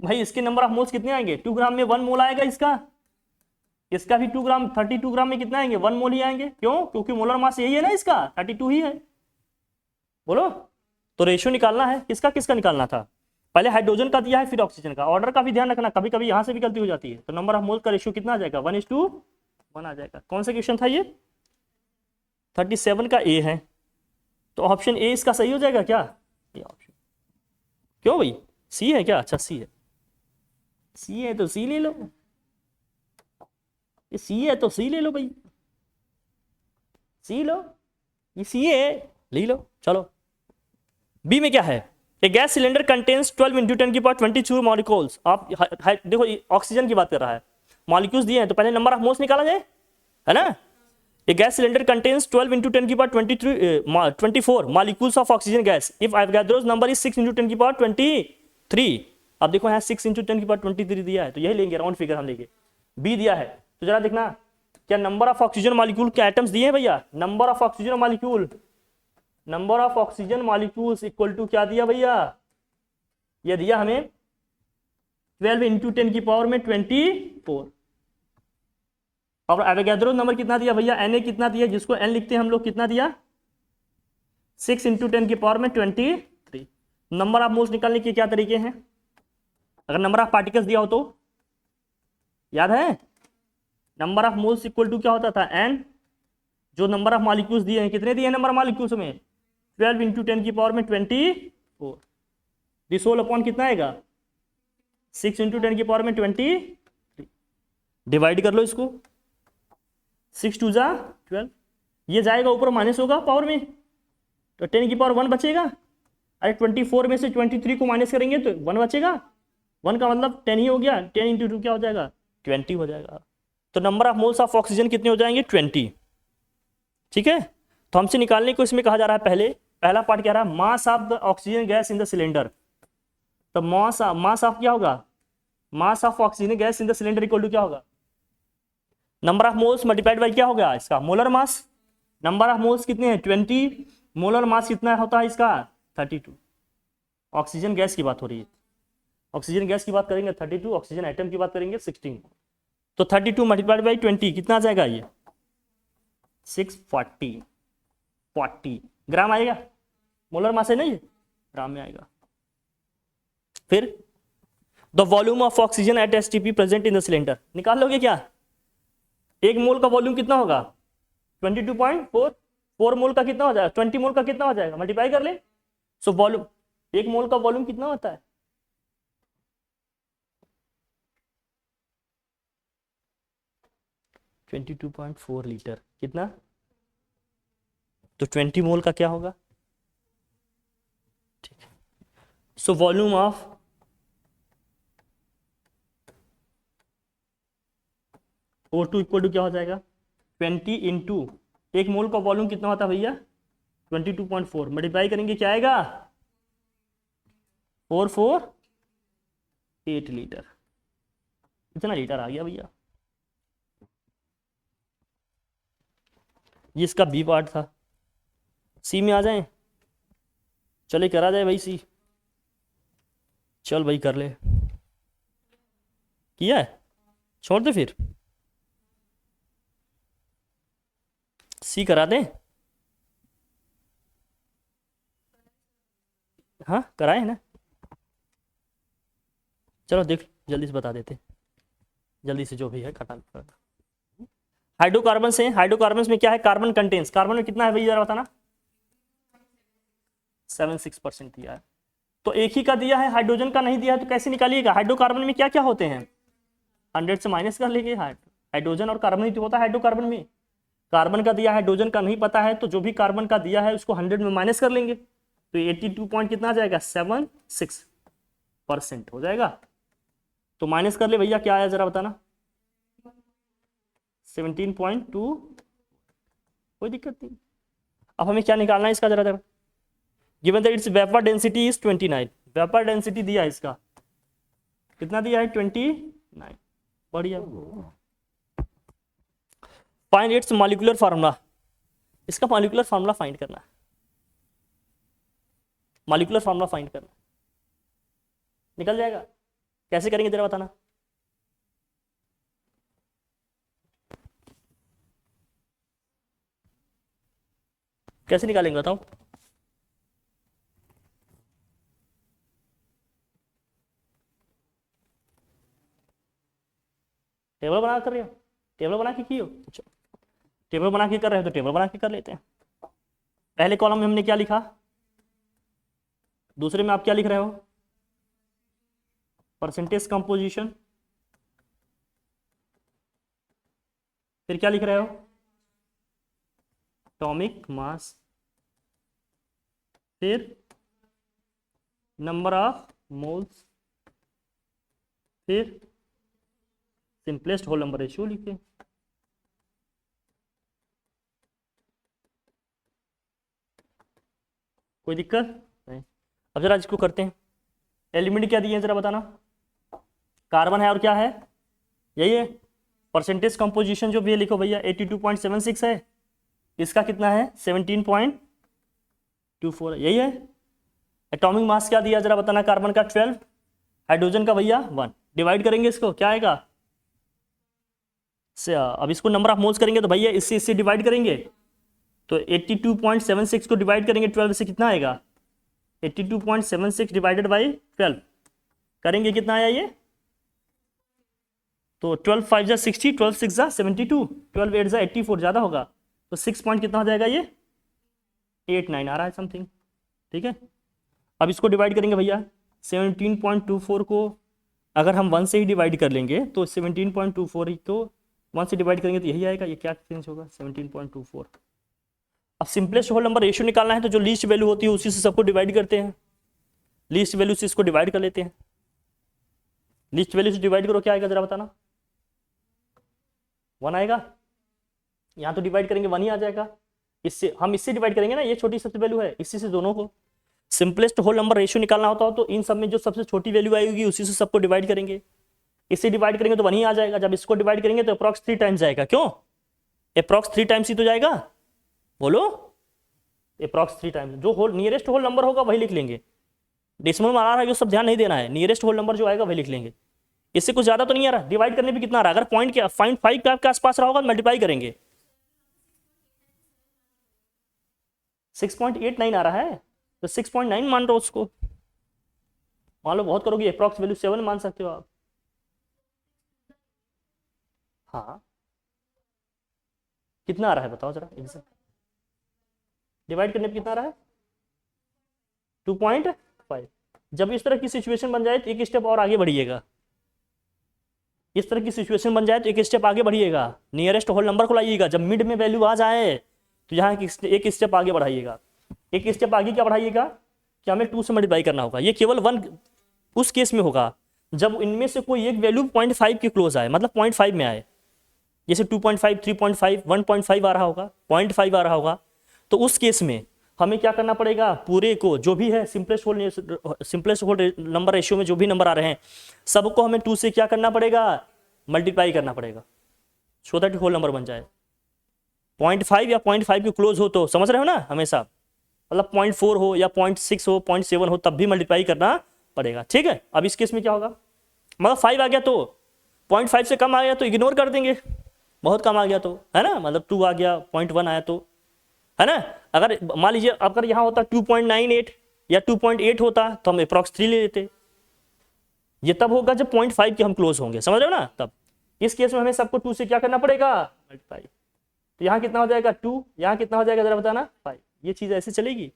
भाई, इसके नंबर ऑफ मोल्स कितने आएंगे, 2 ग्राम में 1 मोल आएगा इसका, इसका भी 2 ग्राम, 32 ग्राम में कितना आएंगे 1 मोल ही आएंगे, क्यों, क्योंकि मोलर मास यही है ना इसका, 32 ही है, बोलो। तो रेशियो निकालना है, किसका किसका निकालना था, पहले हाइड्रोजन का दिया है फिर ऑक्सीजन का, ऑर्डर का भी ध्यान रखना, कभी कभी यहां से भी गलती हो जाती है। तो नंबर ऑफ मोल्स का रेशियो कितना आ जाएगा 1:1 आ जाएगा। कौन सा क्वेश्चन था ये, 37 का ए है, तो ऑप्शन ए इसका सही हो जाएगा क्या, ये ऑप्शन, क्यों भाई सी है क्या, अच्छा सी है, सी है तो सी ले लो, ये सी है तो सी ले लो भाई, सी लो, ये सी है ले लो। चलो बी में क्या है, a gas cylinder contains 12 into 10 की पावर 22 मॉलिक्यूल्स। आप देखो ऑक्सीजन की बात कर रहा है, मॉलिक्यूल्स दिए हैं तो पहले नंबर ऑफ मोल्स निकाला जाए, है ना। ए गैस सिलेंडर कंटेन्स 12 इंटू 10 की power 24 molecules of oxygen gas if Avogadro's number is 6 into 10 की पावर 23। अब देखो यहाँ 6 इंटू 10 की पावर 23 दिया है तो यही लेंगे, राउंड फिगर हम लेंगे। बी दिया है तो जरा देखना क्या नंबर ऑफ ऑक्सीजन मॉलिक्यूल के एटम्स दिए हैं भैया, number of oxygen molecule, number of oxygen molecules equal to क्या दिया भैया, ये दिया हमें 12 इंटू 10 की पावर में 24। और एवोगाड्रो नंबर कितना दिया भैया, Na कितना दिया, जिसको N लिखते हैं हम लोग, कितना दिया 6 इंटू 10 की पावर में 23। नंबर ऑफ मोल्स निकालने के क्या तरीके हैं, अगर नंबर ऑफ पार्टिकल्स दिया हो तो याद है, number of moles equal to क्या होता था N, जो नंबर ऑफ मॉलिक्यूल्स दिए हैं, कितने दिए हैं नंबर ऑफ मॉलिक्यूल्स में 12 इंटू 10 की पावर में 24। दिस होल अपॉन कितना आएगा 6 इंटू 10 की पावर में 23। डिवाइड कर लो इसको, 6 टू जा 12, ये जाएगा ऊपर माइनस होगा पावर में तो 10 की पावर 1 बचेगा। अरे 24 में से 23 को माइनस करेंगे तो 1 बचेगा, 1 का मतलब 10 ही हो गया, 10 इंटू 2 क्या हो जाएगा 20 हो जाएगा। तो number of moles of oxygen कितने हो जाएंगे 20। ठीक है, तो हमसे निकालने को इसमें कहा जा रहा है, पहला पार्ट क्या रहा है, mass of the oxygen gas in the cylinder. तो मास ऑफ क्या होगा, mass of oxygen gas in the cylinder equal to क्या होगा, number of moles multiplied by क्या होगा इसका molar mass. Number of moles कितने हैं 20, मोलर मास कितना होता है इसका 32। ऑक्सीजन गैस की बात हो रही है, ऑक्सीजन गैस की बात करेंगे 32, ऑक्सीजन एटम की बात करेंगे 16। तो 32 मल्टीप्लाइड बाई 20 कितना आ जाएगा, ये 640 ग्राम आएगा, मोलर मास है ना ये, ग्राम में आएगा। फिर the volume of oxygen at STP present in the cylinder निकाल लोगे क्या, एक मोल का वॉल्यूम कितना होगा 22.4, 4 मोल का कितना हो जाएगा 20 मोल का कितना हो जाएगा, मल्टीप्लाई कर ले। सो वॉल्यूम, एक मोल का वॉल्यूम कितना होता है 22.4 लीटर, कितना, तो 20 मोल का क्या होगा, ठीक है। So volume of O2 equal to क्या हो जाएगा 20 इंटू, एक मोल का वॉल्यूम कितना होता है भैया 22.4, मल्टीप्लाई करेंगे क्या आएगा 448 लीटर, कितना लीटर आ गया भैया। ये इसका बी पार्ट था। सी में आ जाए, चले करा जाए भाई सी, चल भाई कर ले, किया है छोड़ दे फिर, सी करा दे, हाँ कराए है ना, चलो देख जल्दी से बता देते, जल्दी से जो भी है खटा। हाइड्रोकार्बन से, हाइड्रोकार्बन में क्या है, कार्बन कंटेन्स, कार्बन में कितना है भैया जरा बताना, 76% दिया है, तो एक ही का दिया है, हाइड्रोजन का नहीं दिया है, तो कैसे निकालिएगा, हाइड्रोकार्बन में क्या क्या होते हैं 100 से माइनस कर लेंगे, हाइड्रोजन और कार्बन ही होता है हाइड्रोकार्बन में, कार्बन का दिया है हाइड्रोजन का नहीं पता है, तो जो भी कार्बन का दिया है उसको 100 में माइनस कर लेंगे, तो 82 पॉइंट कितना आ जाएगा 76% हो जाएगा। तो माइनस कर ले भैया क्या आया जरा बताना, 17.2, कोई दिक्कत नहीं। अब हमें क्या निकालना है इसका जरा जरा, given that it's vapour density is 29, vapour density दिया है इसका कितना दिया है 29, बढ़िया। फाइंड इट्स मॉलिक्यूलर फार्मूला, इसका मॉलिक्यूलर फार्मूला फाइंड करना है, मॉलिक्यूलर फार्मूला फाइंड करना, निकल जाएगा, कैसे करेंगे जरा बताना, कैसे निकालेंगे बताओ, टेबल बना कर रहे हो, टेबल बना के की हो, टेबल बना के कर रहे हो तो टेबल बना के कर लेते हैं। पहले कॉलम में हमने क्या लिखा, दूसरे में आप क्या लिख रहे हो परसेंटेज कंपोजिशन, फिर क्या लिख रहे हो एटॉमिक मास, फिर नंबर ऑफ मोल्स, फिर सिंपलेस्ट होल नंबर रेशियो लिखे। कोई दिक्कत नहीं। अब जरा इसको करते हैं। एलिमेंट क्या दिए हैं जरा बताना। कार्बन है और क्या है, यही है। परसेंटेज कंपोजिशन जो भी है लिखो भैया, 82.76 है। इसका कितना है, 17.24 है, यही है। एटॉमिक मास क्या दिया जरा बताना, कार्बन का 12, हाइड्रोजन का भैया 1। डिवाइड करेंगे इसको, क्या आएगा से, अब इसको नंबर ऑफ मोल्स करेंगे तो भैया इससे डिवाइड करेंगे, तो 82.76 को डिवाइड करेंगे 12 से, कितना आएगा 82.76 डिवाइडेड बाई 12 करेंगे, कितना आया ये, तो 12 5 जा 60, 12 6 जा 72, 12 8 जा 84, ज़्यादा होगा तो 6 पॉइंट कितना हो जाएगा ये 89 आ रहा है समथिंग। ठीक है, अब इसको डिवाइड करेंगे भैया, 17.24 को अगर हम 1 से ही डिवाइड कर लेंगे तो 17.24 को 1 से डिवाइड करेंगे तो यही आएगा, ये क्या चेंज होगा 17.24। अब सिंपलेस्ट होल नंबर रेशियो निकालना है तो जो लीस्ट वैल्यू होती है उसी से सबको डिवाइड करते हैं, लीस्ट वैल्यू से इसको डिवाइड कर लेते हैं। लीस्ट वैल्यू से डिवाइड करो, क्या आएगा जरा बताना, 1 आएगा। यहाँ तो डिवाइड करेंगे 1 ही आ जाएगा, इससे हम इससे डिवाइड करेंगे ना, ये छोटी सबसे वैल्यू है, इसी से दोनों को। सिंपलेस्ट होल नंबर रेशियो निकालना होता हो तो इन सब में जो सबसे छोटी वैल्यू आएगी उसी से सबको डिवाइड करेंगे, इससे डिवाइड करेंगे तो 1 ही आ जाएगा। जब इसको डिवाइड करेंगे तो अप्रॉक्स 3 टाइम्स जाएगा, क्यों अप्रॉक्स 3 टाइम्स ही तो जाएगा, बोलो अप्रॉक्स 3 टाइम्स। जो होल नियरेस्ट होल नंबर होगा वही लिख लेंगे, डेसिमल में आ रहा है ये सब ध्यान नहीं देना है, नियरेस्ट होल नंबर जो आएगा वही लिख लेंगे। इससे कुछ ज्यादा तो नहीं आ रहा, डिवाइड करने पे कितना आ रहा है, अगर पॉइंट क्या 0.5 के आसपास रहा होगा तो मल्टीप्लाई करेंगे, 6.89 आ रहा है तो 6.9 मान लो उसको, मान लो बहुत करोगे अप्रॉक्स वैल्यू 7 मान सकते हो आप। हाँ कितना आ रहा है बताओ जरा एग्जैक्ट, डिवाइड करने पे कितना आ रहा है 2.5। जब इस तरह की सिचुएशन बन जाए तो एक स्टेप और आगे बढ़िएगा, इस तरह की सिचुएशन बन जाए तो एक स्टेप आगे बढ़िएगा, नियरेस्ट होल नंबर को लाइएगा, जब मिड में वैल्यू आ जाए तो यहाँ एक स्टेप आगे बढ़ाइएगा। एक स्टेप आगे क्या बढ़ाइएगा कि हमें 2 से मल्टीप्लाई करना होगा, ये केवल 1 उस केस में होगा जब इनमें से कोई एक वैल्यू 0.5 के क्लोज आए, मतलब 0.5 में आए, जैसे 2.5 3.5 1.5 आ रहा होगा, 0.5 आ रहा होगा, तो उस केस में हमें क्या करना पड़ेगा, पूरे को जो भी है सिंपलेस्ट होल नंबर रेशियो में जो भी नंबर आ रहे हैं सबको हमें 2 से क्या करना पड़ेगा, मल्टीप्लाई करना पड़ेगा, सो दैट होल नंबर बन जाए। 0.5 या 0.5 के क्लोज हो तो समझ रहे हो ना, हमेशा मतलब 0.4 हो या 0.6 हो 0.7 हो तब भी मल्टीप्लाई करना पड़ेगा। ठीक है, अब इस केस में क्या होगा, मतलब 5 आ गया तो 0.5 से कम आ गया तो इग्नोर कर देंगे, बहुत कम आ गया तो, है ना, मतलब 2 आ गया 0.1 आया तो, है ना। अगर मान लीजिए अगर यहाँ होता 2.98 या 2.8 होता तो हम अप्रॉक्स 3 ले लेते, ये तब होगा जब 0.5 के हम क्लोज होंगे, समझ रहे हो ना। तब इस केस में हमें सबको 2 से क्या करना पड़ेगा, मल्टीप्लाई। तो यहाँ कितना हो जाएगा 2, यहाँ कितना हो जाएगा जरा बताना 5, ये चीज़ ऐसे चलेगी,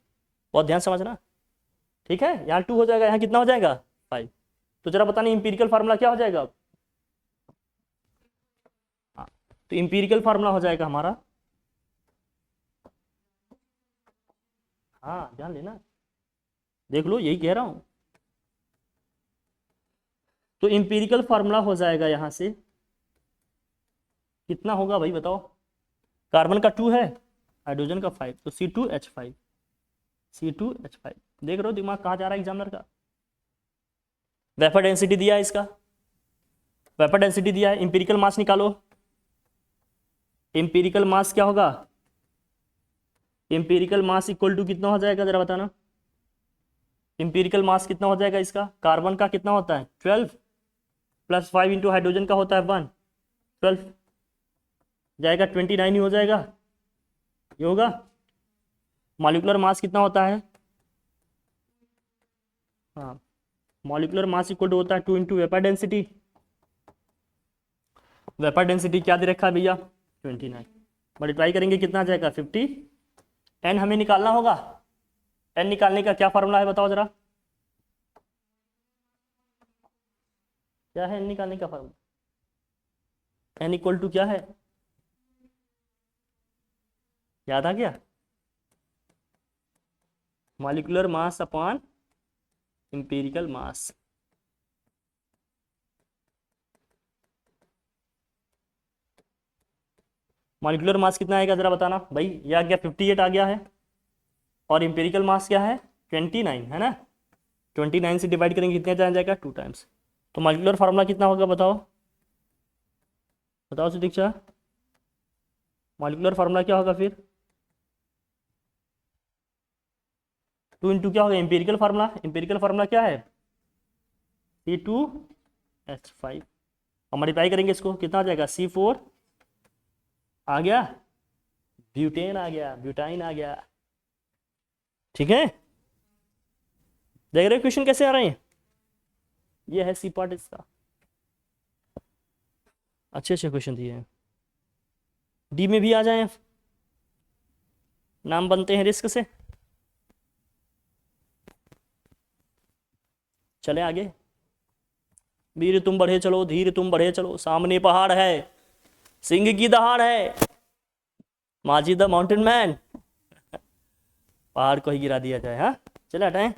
बहुत ध्यान समझना। ठीक है, यहाँ 2 हो जाएगा, यहाँ कितना हो जाएगा 5। तो जरा बताना इंपीरिकल फार्मूला क्या हो जाएगा अब, हाँ तो इंपीरिकल फार्मूला हो जाएगा हमारा, हाँ ध्यान देना, देख लो यही कह रहा हूँ। तो इंपीरिकल फार्मूला हो जाएगा यहाँ से कितना होगा भाई बताओ, कार्बन का 2 है, हाइड्रोजन का 5, तो C2H5, C2H5। देख रहे हो दिमाग कहाँ जा रहा है एग्जामिनर का। वेपर डेंसिटी दिया है इसका, वेपर डेंसिटी दिया है, इंपीरिकल मास निकालो। इंपीरिकल मास क्या होगा, इंपीरिकल मास इक्वल टू कितना हो जाएगा जरा बताना, इंपीरिकल मास कितना हो जाएगा इसका, कार्बन का कितना होता है 12 प्लस 5 इंटू हाइड्रोजन का होता है 1, 12 जाएगा 29 ही हो जाएगा, ये होगा। मॉलिक्यूलर मास कितना होता है, हाँ मॉलिक्यूलर मास इक्वल टू होता है 2 into vapour density, vapour density क्या दे रखा है भैया 29, मल्टीप्लाई करेंगे कितना आ जाएगा 50। एन हमें निकालना होगा, एन निकालने का क्या फार्मूला है बताओ जरा, क्या है एन निकालने का फार्मूला, एन इक्वल टू क्या है, याद आ गया, मॉलिक्यूलर मास अपॉन एम्पिरिकल मास। मॉलिक्यूलर मास कितना आएगा जरा बताना भाई, ये आ गया 58 आ गया है, और एम्पिरिकल मास क्या है 29 है ना। 29 से डिवाइड करेंगे कितने आ जाएगा 2 टाइम्स। तो मॉलिक्यूलर फार्मूला कितना होगा बताओ, बताओ सुदीक्षा, मॉलिक्यूलर फार्मूला क्या होगा फिर। 2 इंटू क्या होगा एम्पिरिकल फार्मूला, एम्पिरिकल फार्मूला क्या है C2H5, और मल्टीप्लाई करेंगे इसको कितना आ जाएगा C4 आ गया, ब्यूटेन आ गया, ब्यूटाइन आ गया। ठीक है, देख रहे हो क्वेश्चन कैसे आ रहे हैं, ये है सी पार्ट इसका। अच्छे अच्छे क्वेश्चन दिए हैं। डी में भी आ जाए, नाम बनते हैं रिस्क से। चले आगे, वीर तुम बढ़े चलो, धीर तुम बढ़े चलो, सामने पहाड़ है, सिंह की दहाड़ है, माझी द माउंटेन मैन, पहाड़ को ही गिरा दिया जाए। हाँ चले हटाएं,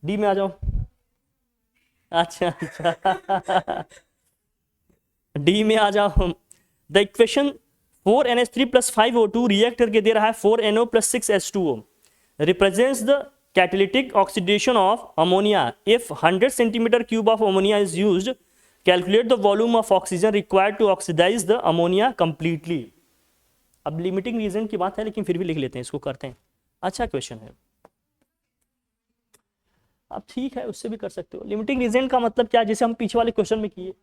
डी में आ जाओ। अच्छा अच्छा डी में आ जाओ। The equation 4NH3 + 5O2 react करके दे रहा है 4NO + 6H2O, represents the catalytic oxidation of ammonia if 100 cm³ of ammonia is used, calculate the volume of oxygen required to oxidise the ammonia completely. अब लिमिटिंग रीजन की बात है लेकिन फिर भी लिख लेते हैं, इसको करते हैं। अच्छा क्वेश्चन है, अब ठीक है उससे भी कर सकते हो। लिमिटिंग रीजन का मतलब क्या है, जैसे हम पीछे वाले क्वेश्चन में किए,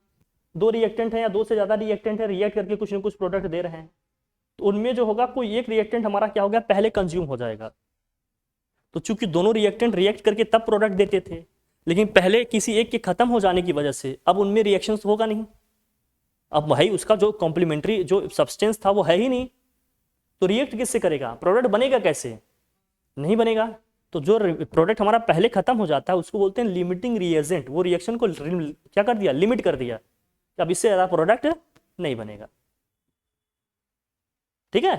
2 रिएक्टेंट हैं या 2 से ज़्यादा रिएक्टेंट है, रिएक्ट करके कुछ ना कुछ प्रोडक्ट दे रहे हैं, तो उनमें जो होगा कोई एक रिएक्टेंट हमारा क्या होगा पहले कंज्यूम हो जाएगा। तो चूंकि दोनों रिएक्टेंट रिएक्ट करके तब प्रोडक्ट देते थे, लेकिन पहले किसी एक के खत्म हो जाने की वजह से अब उनमें रिएक्शन होगा नहीं, अब भाई उसका जो कॉम्प्लीमेंट्री जो सब्सटेंस था वो है ही नहीं, तो रिएक्ट किससे करेगा, प्रोडक्ट बनेगा कैसे, नहीं बनेगा। तो जो प्रोडक्ट हमारा पहले खत्म हो जाता है उसको बोलते हैं लिमिटिंग रिएजेंट, वो रिएक्शन को क्या कर दिया, लिमिट कर दिया, अब इससे ज़्यादा प्रोडक्ट नहीं बनेगा। ठीक है,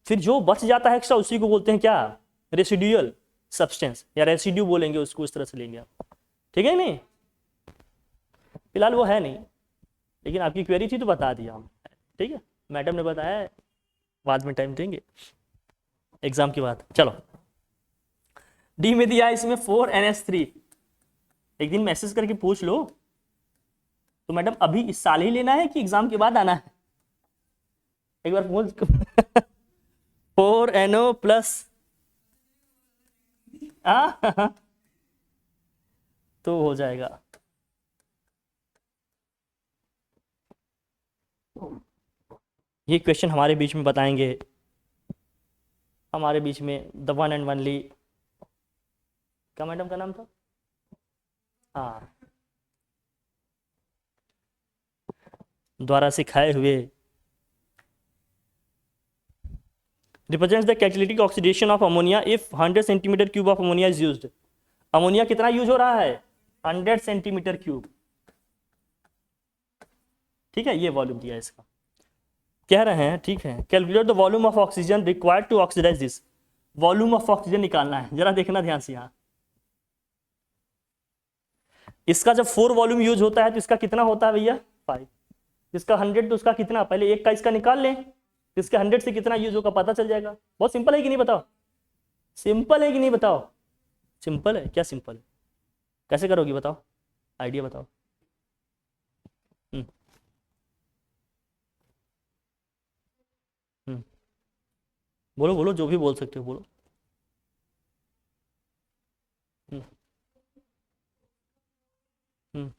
फिर जो बच जाता है एक्स्ट्रा उसी को बोलते हैं क्या, रेसिड्यूअल सब्सटेंस, या रेसिड्यू बोलेंगे उसको, इस तरह से लेंगे आप। ठीक है नहीं, फिलहाल वो है नहीं, लेकिन आपकी क्वेरी थी तो बता दिया हम। ठीक है, मैडम ने बताया, बाद में टाइम देंगे एग्जाम के बाद। चलो डी में दिया इसमें 4NH3, एक दिन मैसेज करके पूछ लो तो मैडम अभी इस साल ही लेना है कि एग्जाम के बाद आना है, एक बार पूछ 4NO प्लस तो हो जाएगा। ये क्वेश्चन हमारे बीच में बताएंगे, हमारे बीच में द वन एंड ओनली, क्या मैडम का नाम था, हाँ, द्वारा सिखाए हुए, represents the catalytic oxidation of ammonia if 100 cm³ of ammonia is used. Ammonia कितना यूज हो रहा है 100 cm³। ठीक है, ये वॉल्यूम दिया है इसका, कह रहे हैं ठीक है, calculate the volume of oxygen required to oxidise this. Volume of oxygen निकालना है, जरा देखना ध्यान से यहाँ, इसका जब 4 वॉल्यूम यूज होता है तो इसका कितना होता है भैया 5, इसका 100 तो उसका कितना, पहले एक का इसका निकाल लें, इसके 100 से कितना यूज होगा पता चल जाएगा। बहुत सिंपल है कि नहीं बताओ, सिंपल है कि नहीं बताओ, सिंपल है क्या, सिंपल है, कैसे करोगी बताओ, आइडिया बताओ। बोलो बोलो, जो भी बोल सकते हो बोलो। हम्म हम्म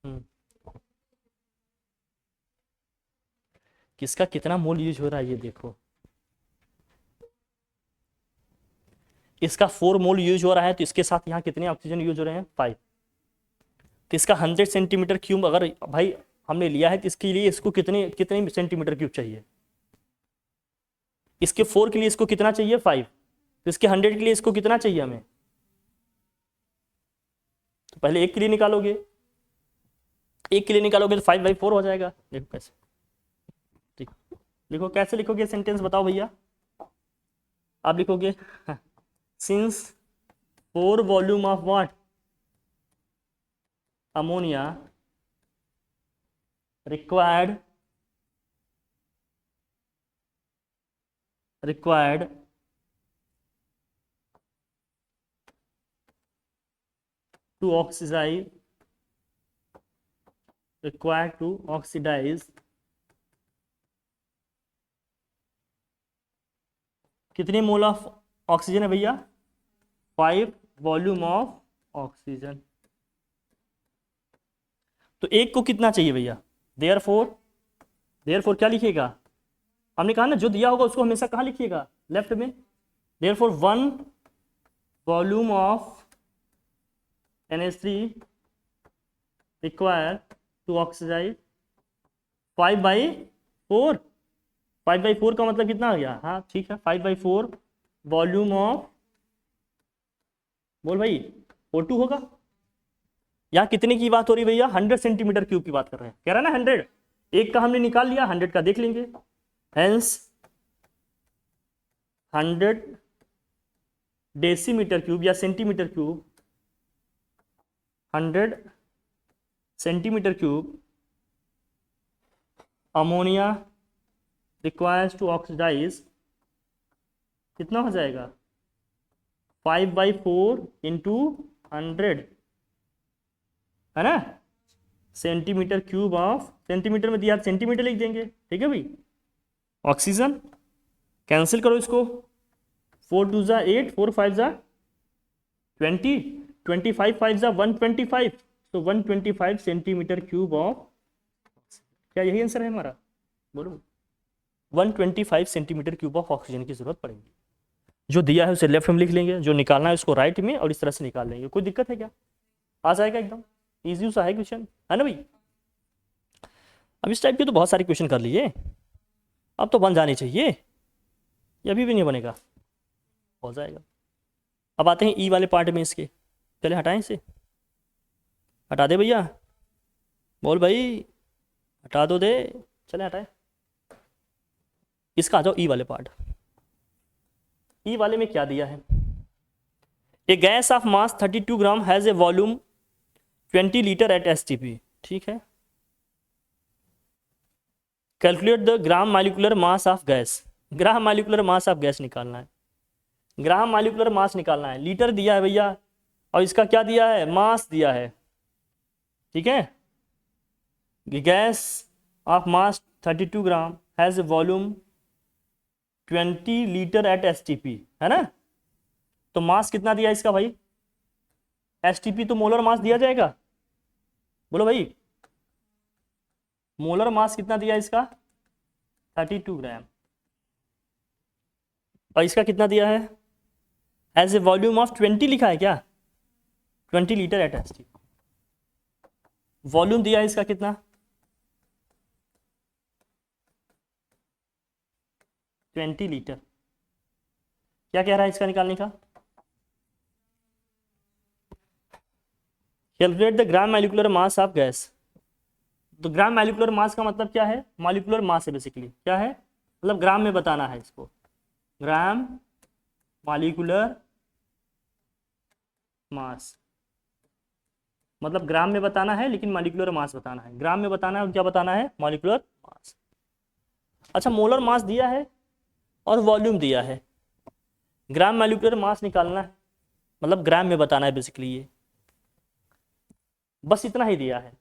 हम्म किसका कितना मोल यूज हो रहा है ये देखो, इसका 4 मोल यूज हो रहा है तो इसके साथ यहाँ कितने ऑक्सीजन यूज हो रहे हैं 5, तो इसका 100 cm³ अगर भाई हमने लिया है तो इसके लिए इसको कितने कितने cm³ चाहिए, इसके 4 के लिए इसको कितना चाहिए 5, तो इसके 100 के लिए इसको कितना चाहिए हमें, तो पहले एक के लिए निकालोगे, एक के लिए निकालोगे तो 5/4 हो जाएगा। देखो कैसे, ठीक, लिखो कैसे लिखोगे सेंटेंस बताओ भैया, आप लिखोगे since 4 volume of what, ammonia required to oxidize, कितने मोल ऑफ ऑक्सीजन है भैया? 5 वॉल्यूम ऑफ ऑक्सीजन। तो एक को कितना चाहिए भैया? देयरफॉर क्या लिखिएगा? हमने कहा ना जो दिया होगा उसको हमेशा कहाँ लिखिएगा? लेफ्ट में। Therefore 1 volume of NH3 require to oxidise 5/4। 5/4 का मतलब कितना आ गया? हाँ ठीक है, 5/4 वॉल्यूम ऑफ, बोल भाई, O2 होगा। यहाँ कितने की बात हो रही भैया? 100 सेंटीमीटर क्यूब की बात कर रहे हैं। कह रहा है ना 100, एक का हमने निकाल लिया, 100 का देख लेंगे। हेंस 100 डेसीमीटर क्यूब या centimetre cube, 100 centimetre cube ammonia requires to oxidise, कितना हो जाएगा? 5/4 इंटू 100, है ना, सेंटीमीटर क्यूब ऑफ, सेंटीमीटर में दिया सेंटीमीटर लिख देंगे। ठीक है भाई। ऑक्सीजन कैंसिल करो इसको, 4 2 जा 8, 4 5 जा 20, 25 5 जा 125, तो 125 सेंटीमीटर क्यूब ऑफ, क्या यही आंसर है हमारा? बोलो। 125 सेंटीमीटर क्यूब ऑफ ऑक्सीजन की जरूरत पड़ेगी। जो दिया है उसे लेफ्ट में लिख लेंगे, जो निकालना है उसको राइट में, और इस तरह से निकाल लेंगे। कोई दिक्कत है क्या? आ जाएगा एकदम इजी सा है क्वेश्चन, है ना भाई। अब इस टाइप के तो बहुत सारे क्वेश्चन कर लिए, अब तो बन जाने चाहिए, ये अभी भी नहीं बनेगा, हो जाएगा। अब आते हैं ई वाले पार्ट में इसके, पहले हटाएं इसे, हटा दे भैया, बोल भाई हटा दो दे, चले हटाएं इसका। आ जाओ ई वाले पार्ट। ई वाले में क्या दिया है? A gas of mass 32 gram has a volume 20 litre at STP। ठीक है, calculate the gram molecular mass of gas. Gram molecular mass of gas निकालना है, ग्राम मालिकुलर मास निकालना है। लीटर दिया है भैया, और इसका क्या दिया है? मास दिया है। ठीक है, gas of mass 32 gram has a volume 20 litre at STP, है ना। तो मास कितना दिया इसका भाई? STP तो मोलर मास दिया जाएगा, बोलो भाई, मोलर मास कितना दिया इसका? 32 ग्राम। और इसका कितना दिया है? एज ए वॉल्यूम ऑफ 20 लिखा है क्या? 20 लीटर एट STP। वॉल्यूम दिया है इसका कितना? 20 लीटर। क्या कह रहा है इसका निकालने का? Calculate the gram molecular mass of gas. तो ग्राम मालिकुलर मास का मतलब क्या है? मालिकुलर मास है बेसिकली, क्या है मतलब? ग्राम में बताना है इसको, ग्राम मालिकुलर मास, मतलब ग्राम में बताना है लेकिन मालिकुलर मास बताना है। ग्राम में बताना है और क्या बताना है? Molecular mass. अच्छा, मोलर मास दिया है और वॉल्यूम दिया है, ग्राम मालिकुलर मास निकालना है, मतलब ग्राम में बताना है बेसिकली, ये बस इतना ही दिया है।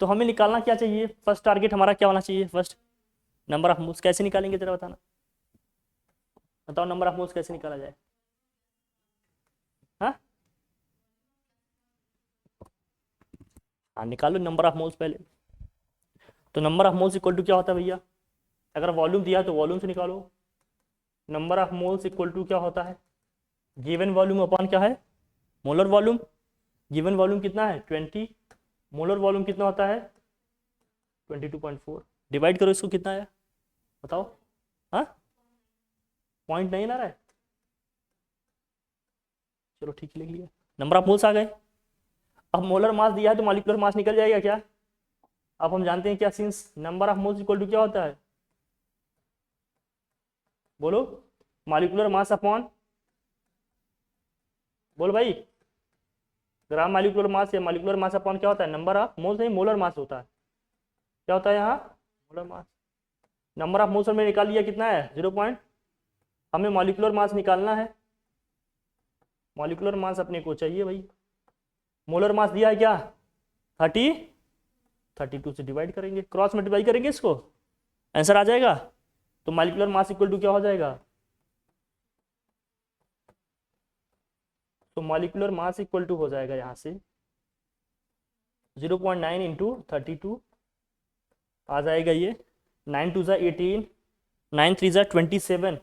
तो हमें निकालना क्या चाहिए? फर्स्ट टारगेट हमारा क्या होना चाहिए? First number of moles. कैसे निकालेंगे जरा बताना, बताओ नंबर ऑफ मोल्स कैसे निकाला जाए? हाँ हाँ, निकालो नंबर ऑफ मोल्स पहले। तो number of moles equal to क्या होता है भैया? अगर वॉल्यूम दिया है तो वॉल्यूम से निकालो। Number of moles equal to क्या होता है? गिवन वॉल्यूम अपॉन क्या है? Molar volume. गिवन वॉल्यूम कितना है? 20, मोलर वॉल्यूम कितना होता है? 22.4। डिवाइड करो इसको, कितना आया बताओ? हाँ, पॉइंट नहीं ना रहा है, चलो ठीक है लिख लिया। नंबर ऑफ मोल्स आ गए। अब मोलर मास दिया है तो मॉलिक्यूलर मास निकल जाएगा क्या? अब हम जानते हैं क्या, since number of moles equal to क्या होता है? बोलो, मॉलिक्यूलर मास अपॉन बोल भाई, ग्राम मालिकुलर मास या मालिकुलर मास अपॉन क्या होता है, नंबर ऑफ मोल्स, नहीं मोलर मास होता है। क्या होता है यहाँ, molar mass. Number of moles में निकाल लिया, कितना है 0 हमें मॉलिक्यूलर मास निकालना है। मॉलिक्यूलर मास अपने को चाहिए भाई। मोलर मास दिया है क्या 30, 32 से डिवाइड करेंगे, क्रॉस मल्टीप्लाई करेंगे इसको, आंसर आ जाएगा। तो मॉलिक्यूलर मास इक्वल टू क्या हो जाएगा, तो मॉलिक्यूलर मास इक्वल टू हो जाएगा यहाँ से 0.9 इंटू 32 आ जाएगा ये, 9 टू ज़ा 18, 9 3 ज़ा 27,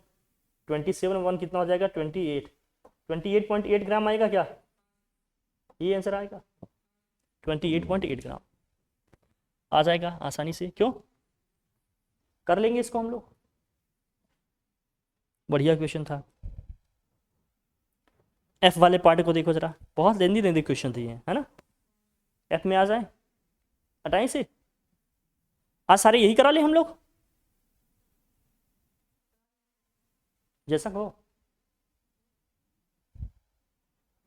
27 1 कितना हो जाएगा 28, 28.8 ग्राम आएगा क्या, ये आंसर आएगा 28.8 ग्राम आ जाएगा आसानी से। क्यों, कर लेंगे इसको हम लोग, बढ़िया क्वेश्चन था। एफ वाले पार्ट को देखो जरा, बहुत लेंदी लेंदी क्वेश्चन थी ये, है ना। एफ में आ जाए, हटाएं से, आज सारे यही करा ले हम लोग, जैसा हो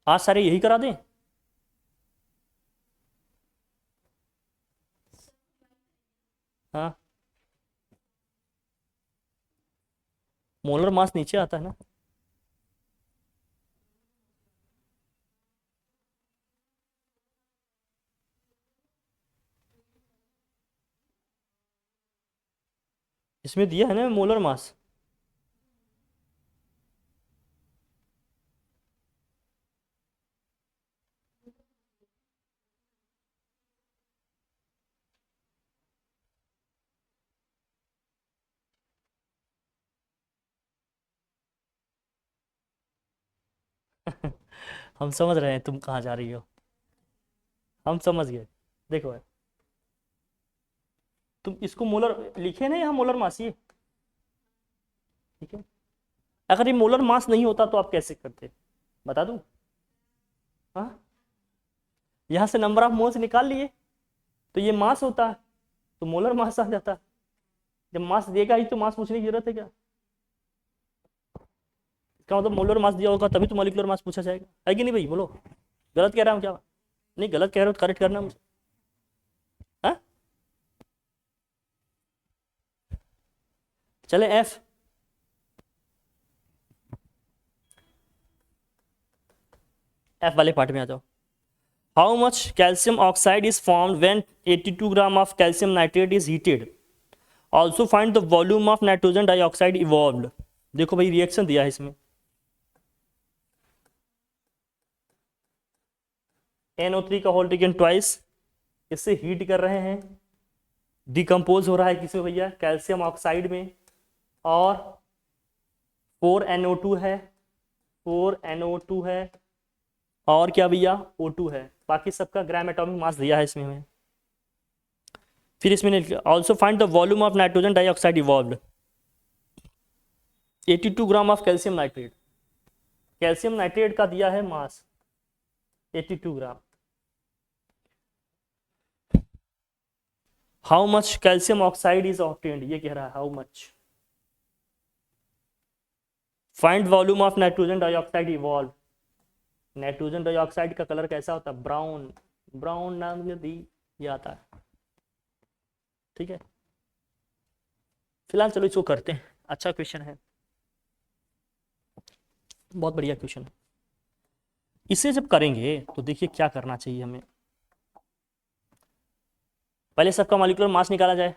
आज सारे यही करा दें। हाँ, मोलर मास नीचे आता है ना। इसमें दिया है ना मोलर मास, हम समझ रहे हैं तुम कहाँ जा रही हो, हम समझ गए। देखो भाई, तुम इसको मोलर लिखे ना यहाँ, मोलर मास ये, ठीक है। अगर ये मोलर मास नहीं होता तो आप कैसे करते, बता दूं। हाँ, यहाँ से नंबर ऑफ मोल्स निकाल लिए, तो ये मास होता है, तो मोलर मास आ जाता। जब मास देगा ही तो मास पूछने की जरूरत है क्या, इसका मतलब मोलर मास दिया होगा तभी तो मॉलिक्यूलर मास पूछा जाएगा, है कि नहीं भाई, बोलो। गलत कह रहा हूँ क्या, नहीं गलत कह रहे हो तो करेक्ट करना मुझे। हाँ, चले एफ, एफ वाले पार्ट में आ जाओ। How much calcium oxide is formed when 82 gram of calcium nitrate is heated, also find the volume of nitrogen dioxide evolved. देखो भाई रिएक्शन दिया है इसमें, NO3 का होल टेकन ट्वाइस, इससे हीट कर रहे हैं, डिकम्पोज हो रहा है किसमें भैया, कैल्शियम ऑक्साइड में, और 4NO2 है, 4NO2 है, और क्या भैया O2 है, बाकी सबका ग्राम एटॉमिक मास दिया है इसमें हमें। फिर इसमें also find the volume of nitrogen dioxide evolved, 82 gram of calcium nitrate, calcium nitrate का दिया है mass 82 gram. How much calcium oxide is obtained, ये कह रहा है how much, find volume of nitrogen dioxide evolve. Nitrogen dioxide का कलर कैसा होता है, ब्राउन, ब्राउन नाम दी ये आता है, ठीक है। फिलहाल चलो इसको करते हैं, अच्छा क्वेश्चन है, बहुत बढ़िया क्वेश्चन है। इसे जब करेंगे तो देखिए क्या करना चाहिए हमें, पहले सबका मॉलिक्यूलर मास निकाला जाए।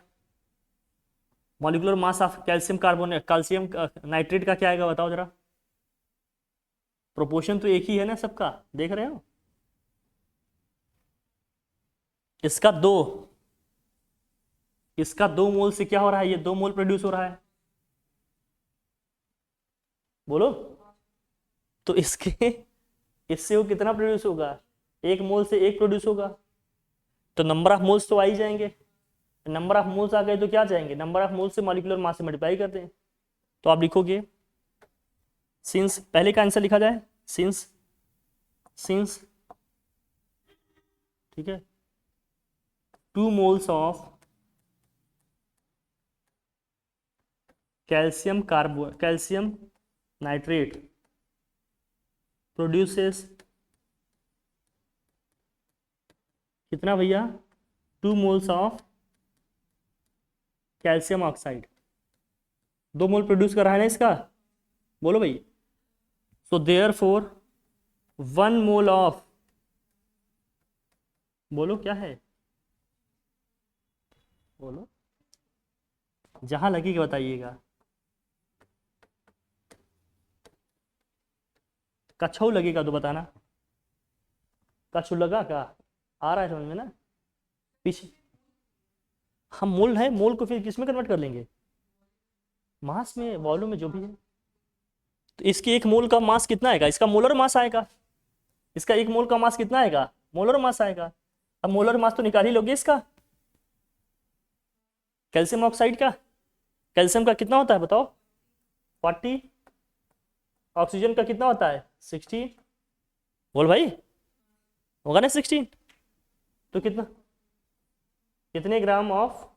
Molecular mass of calcium carbonate, calcium nitrate का क्या आएगा बताओ जरा, प्रोपोर्शन तो एक ही है ना सबका, देख रहे हो, इसका दो, इसका 2 मोल से क्या हो रहा है, ये 2 मोल प्रोड्यूस हो रहा है, बोलो। तो इसके इससे वो कितना प्रोड्यूस होगा, 1 मोल से 1 प्रोड्यूस होगा, तो नंबर ऑफ मोल्स तो आ ही जाएंगे, नंबर ऑफ मोल्स आ गए तो क्या जाएंगे, नंबर ऑफ मोल्स से मॉलिक्यूलर मास से मल्टीप्लाई करते हैं। तो आप लिखोगे सिंस, पहले का आंसर लिखा जाए सिंस, सिंस, ठीक है, 2 moles of calcium nitrate produces कितना भैया, 2 moles of calcium oxide, 2 mole produce कर रहा है ना इसका, बोलो भाई। So therefore 1 mole of, बोलो क्या है, बोलो, जहां लगेगा बताइएगा। कछऊ लगेगा तो बताना, कछू लगा का, आ रहा है समझ में ना पीछे। हम मोल है, मोल को फिर किस में कन्वर्ट कर लेंगे, मास में, वॉल्यूम में, जो भी है। तो इसके 1 मोल का मास कितना आएगा, इसका मोलर मास आएगा, इसका 1 मोल का मास कितना आएगा, मोलर मास आएगा। अब मोलर मास तो निकाल ही लोगे इसका, कैल्शियम ऑक्साइड का, कैल्शियम का कितना होता है बताओ, 40, ऑक्सीजन का कितना होता है 16, बोल भाई, होगा ना 16, तो कितना, कितने ग्राम ऑफ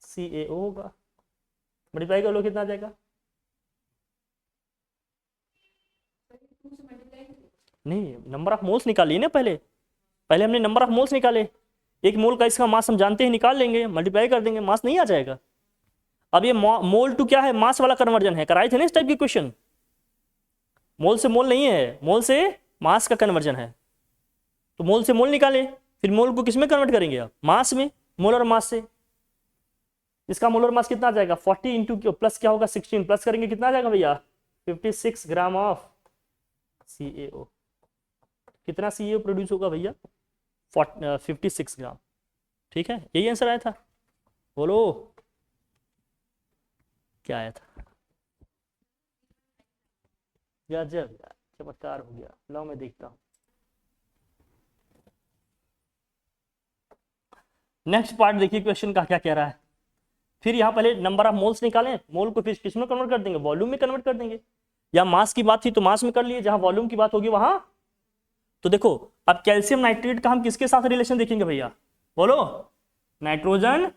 CaO होगा, मल्टीप्लाई कर लो कितना आ जाएगा, नहीं नंबर ऑफ मोल्स निकालिए ना पहले, पहले हमने नंबर ऑफ मोल्स निकाले, 1 मोल का इसका मास हम जानते हैं, निकाल लेंगे, मल्टीप्लाई कर देंगे, मास नहीं आ जाएगा। अब ये मोल टू क्या है, मास वाला कन्वर्जन है, कराए थे ना इस टाइप की क्वेश्चन, मोल से मोल नहीं है, मोल से मास का कन्वर्जन है। तो मोल से मोल निकाले, फिर मोल को किस में कन्वर्ट करेंगे आप, मास में, मोलर मास से। इसका मोलर मास कितना आ जाएगा 40 इंटू प्लस क्या होगा 16, प्लस करेंगे कितना आ जाएगा भैया 56 ग्राम ऑफ CaO। कितना CaO प्रोड्यूस होगा भैया 56 ग्राम, ठीक है, यही आंसर आया था, बोलो क्या आया था, गजब यार, चमत्कार हो गया, लो मैं देखता हूँ। नेक्स्ट पार्ट देखिए क्वेश्चन का क्या कह रहा है। फिर यहाँ पहले नंबर ऑफ मोल्स निकालें, मोल को फिर किस में कन्वर्ट कर देंगे, वॉल्यूम में कन्वर्ट कर देंगे, या मास की बात थी तो मास में कर लिए, जहां वॉल्यूम की बात होगी वहां। तो देखो अब कैल्शियम नाइट्रेट का हम किसके साथ रिलेशन देखेंगे भैया, बोलो, नाइट्रोजन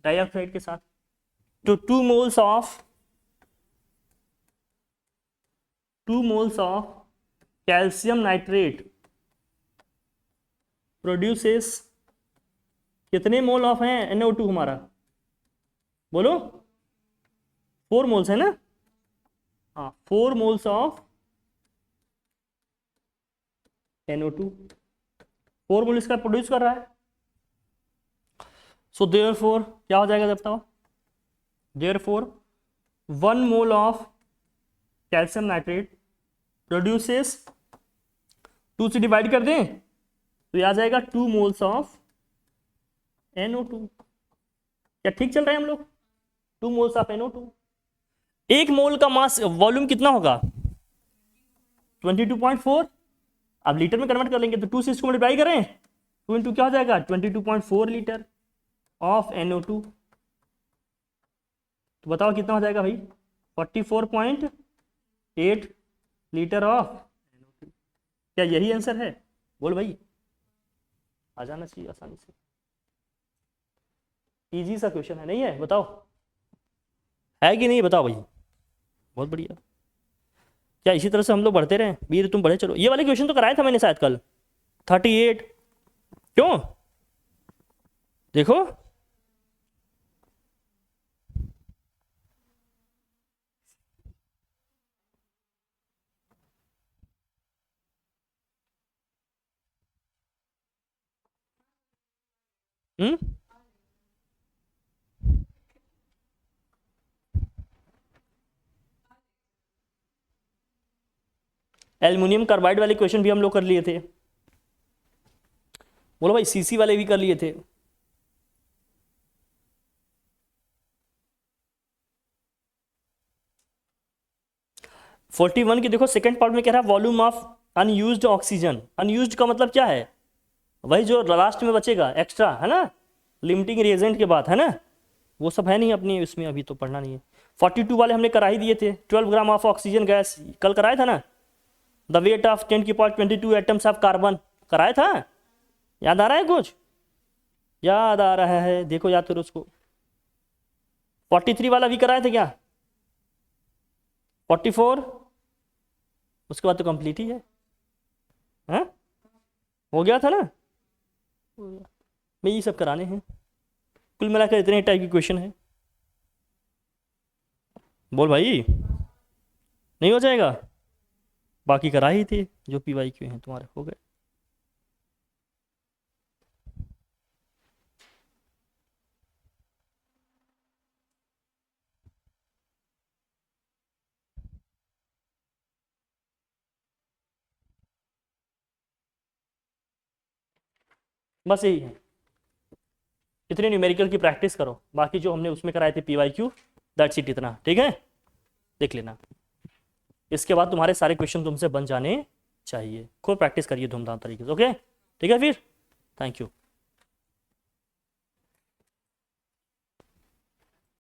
डाइऑक्साइड के साथ। तो 2 moles of calcium nitrate produces, कितने मोल ऑफ हैं NO2 हमारा, बोलो 4 मोल्स है ना, हाँ 4 मोल्स ऑफ NO2, 4 मोल इसका प्रोड्यूस कर रहा है। सो देयरफॉर क्या हो जाएगा, जब बताओ, therefore 1 mole of calcium nitrate produces, 2 से डिवाइड कर दें तो ये आ जाएगा 2 मोल्स ऑफ NO2। क्या ठीक चल रहा है हम लोग, 2 मोल्स ऑफ NO2। 1 मोल का मास वॉल्यूम कितना होगा 22.4, अब लीटर में कन्वर्ट कर लेंगे तो 2 से इसको मल्टीप्लाई करें, 2 इंटू क्या हो जाएगा 22.4 लीटर ऑफ NO2। तो बताओ कितना हो जाएगा भाई 44.8 लीटर ऑफ NO2। क्या यही आंसर है, बोल भाई, आ जाना चाहिए आसानी से, इजी सा क्वेश्चन है, नहीं है बताओ, है कि नहीं बताओ भाई, बहुत बढ़िया। क्या इसी तरह से हम लोग बढ़ते रहे, वीर तुम बढ़े चलो। ये वाले क्वेश्चन तो कराया था मैंने शायद कल, 38, क्यों देखो, हम्म, एल्युमिनियम कार्बाइड वाले क्वेश्चन भी हम लोग कर लिए थे, बोलो भाई, CC वाले भी कर लिए थे। फोर्टी वन की देखो सेकंड पार्ट में कह रहा है volume of unused oxygen, unused का मतलब क्या है, वही जो लास्ट में बचेगा एक्स्ट्रा है ना, लिमिटिंग रिएजेंट के बाद है ना, वो सब है नहीं अपनी इसमें, अभी तो पढ़ना नहीं है। 42 वाले हमने करा ही दिए थे, 12 ग्राम ऑफ ऑक्सीजन गैस कल कराया था ना, the weight of 10^22 atoms of carbon कराया था, याद आ रहा है कुछ, याद आ रहा है देखो याद करो उसको। 43 वाला भी कराए थे क्या, 44, उसके बाद तो कंप्लीट ही है, हाँ? हो गया था ना, मैं ये सब कराने हैं। कुल मिलाकर इतने टाइप के क्वेश्चन है। बोल भाई, नहीं हो जाएगा? बाकी करा ही थे जो PYQ हैं तुम्हारे, हो गए। बस यही है, इतनी न्यूमेरिकल की प्रैक्टिस करो, बाकी जो हमने उसमें कराए थे PYQ, दैट्स इट, इतना ठीक है, देख लेना। इसके बाद तुम्हारे सारे क्वेश्चन तुमसे बन जाने चाहिए। खूब प्रैक्टिस करिए धूमधाम तरीके से, ओके? ठीक है फिर, थैंक यू।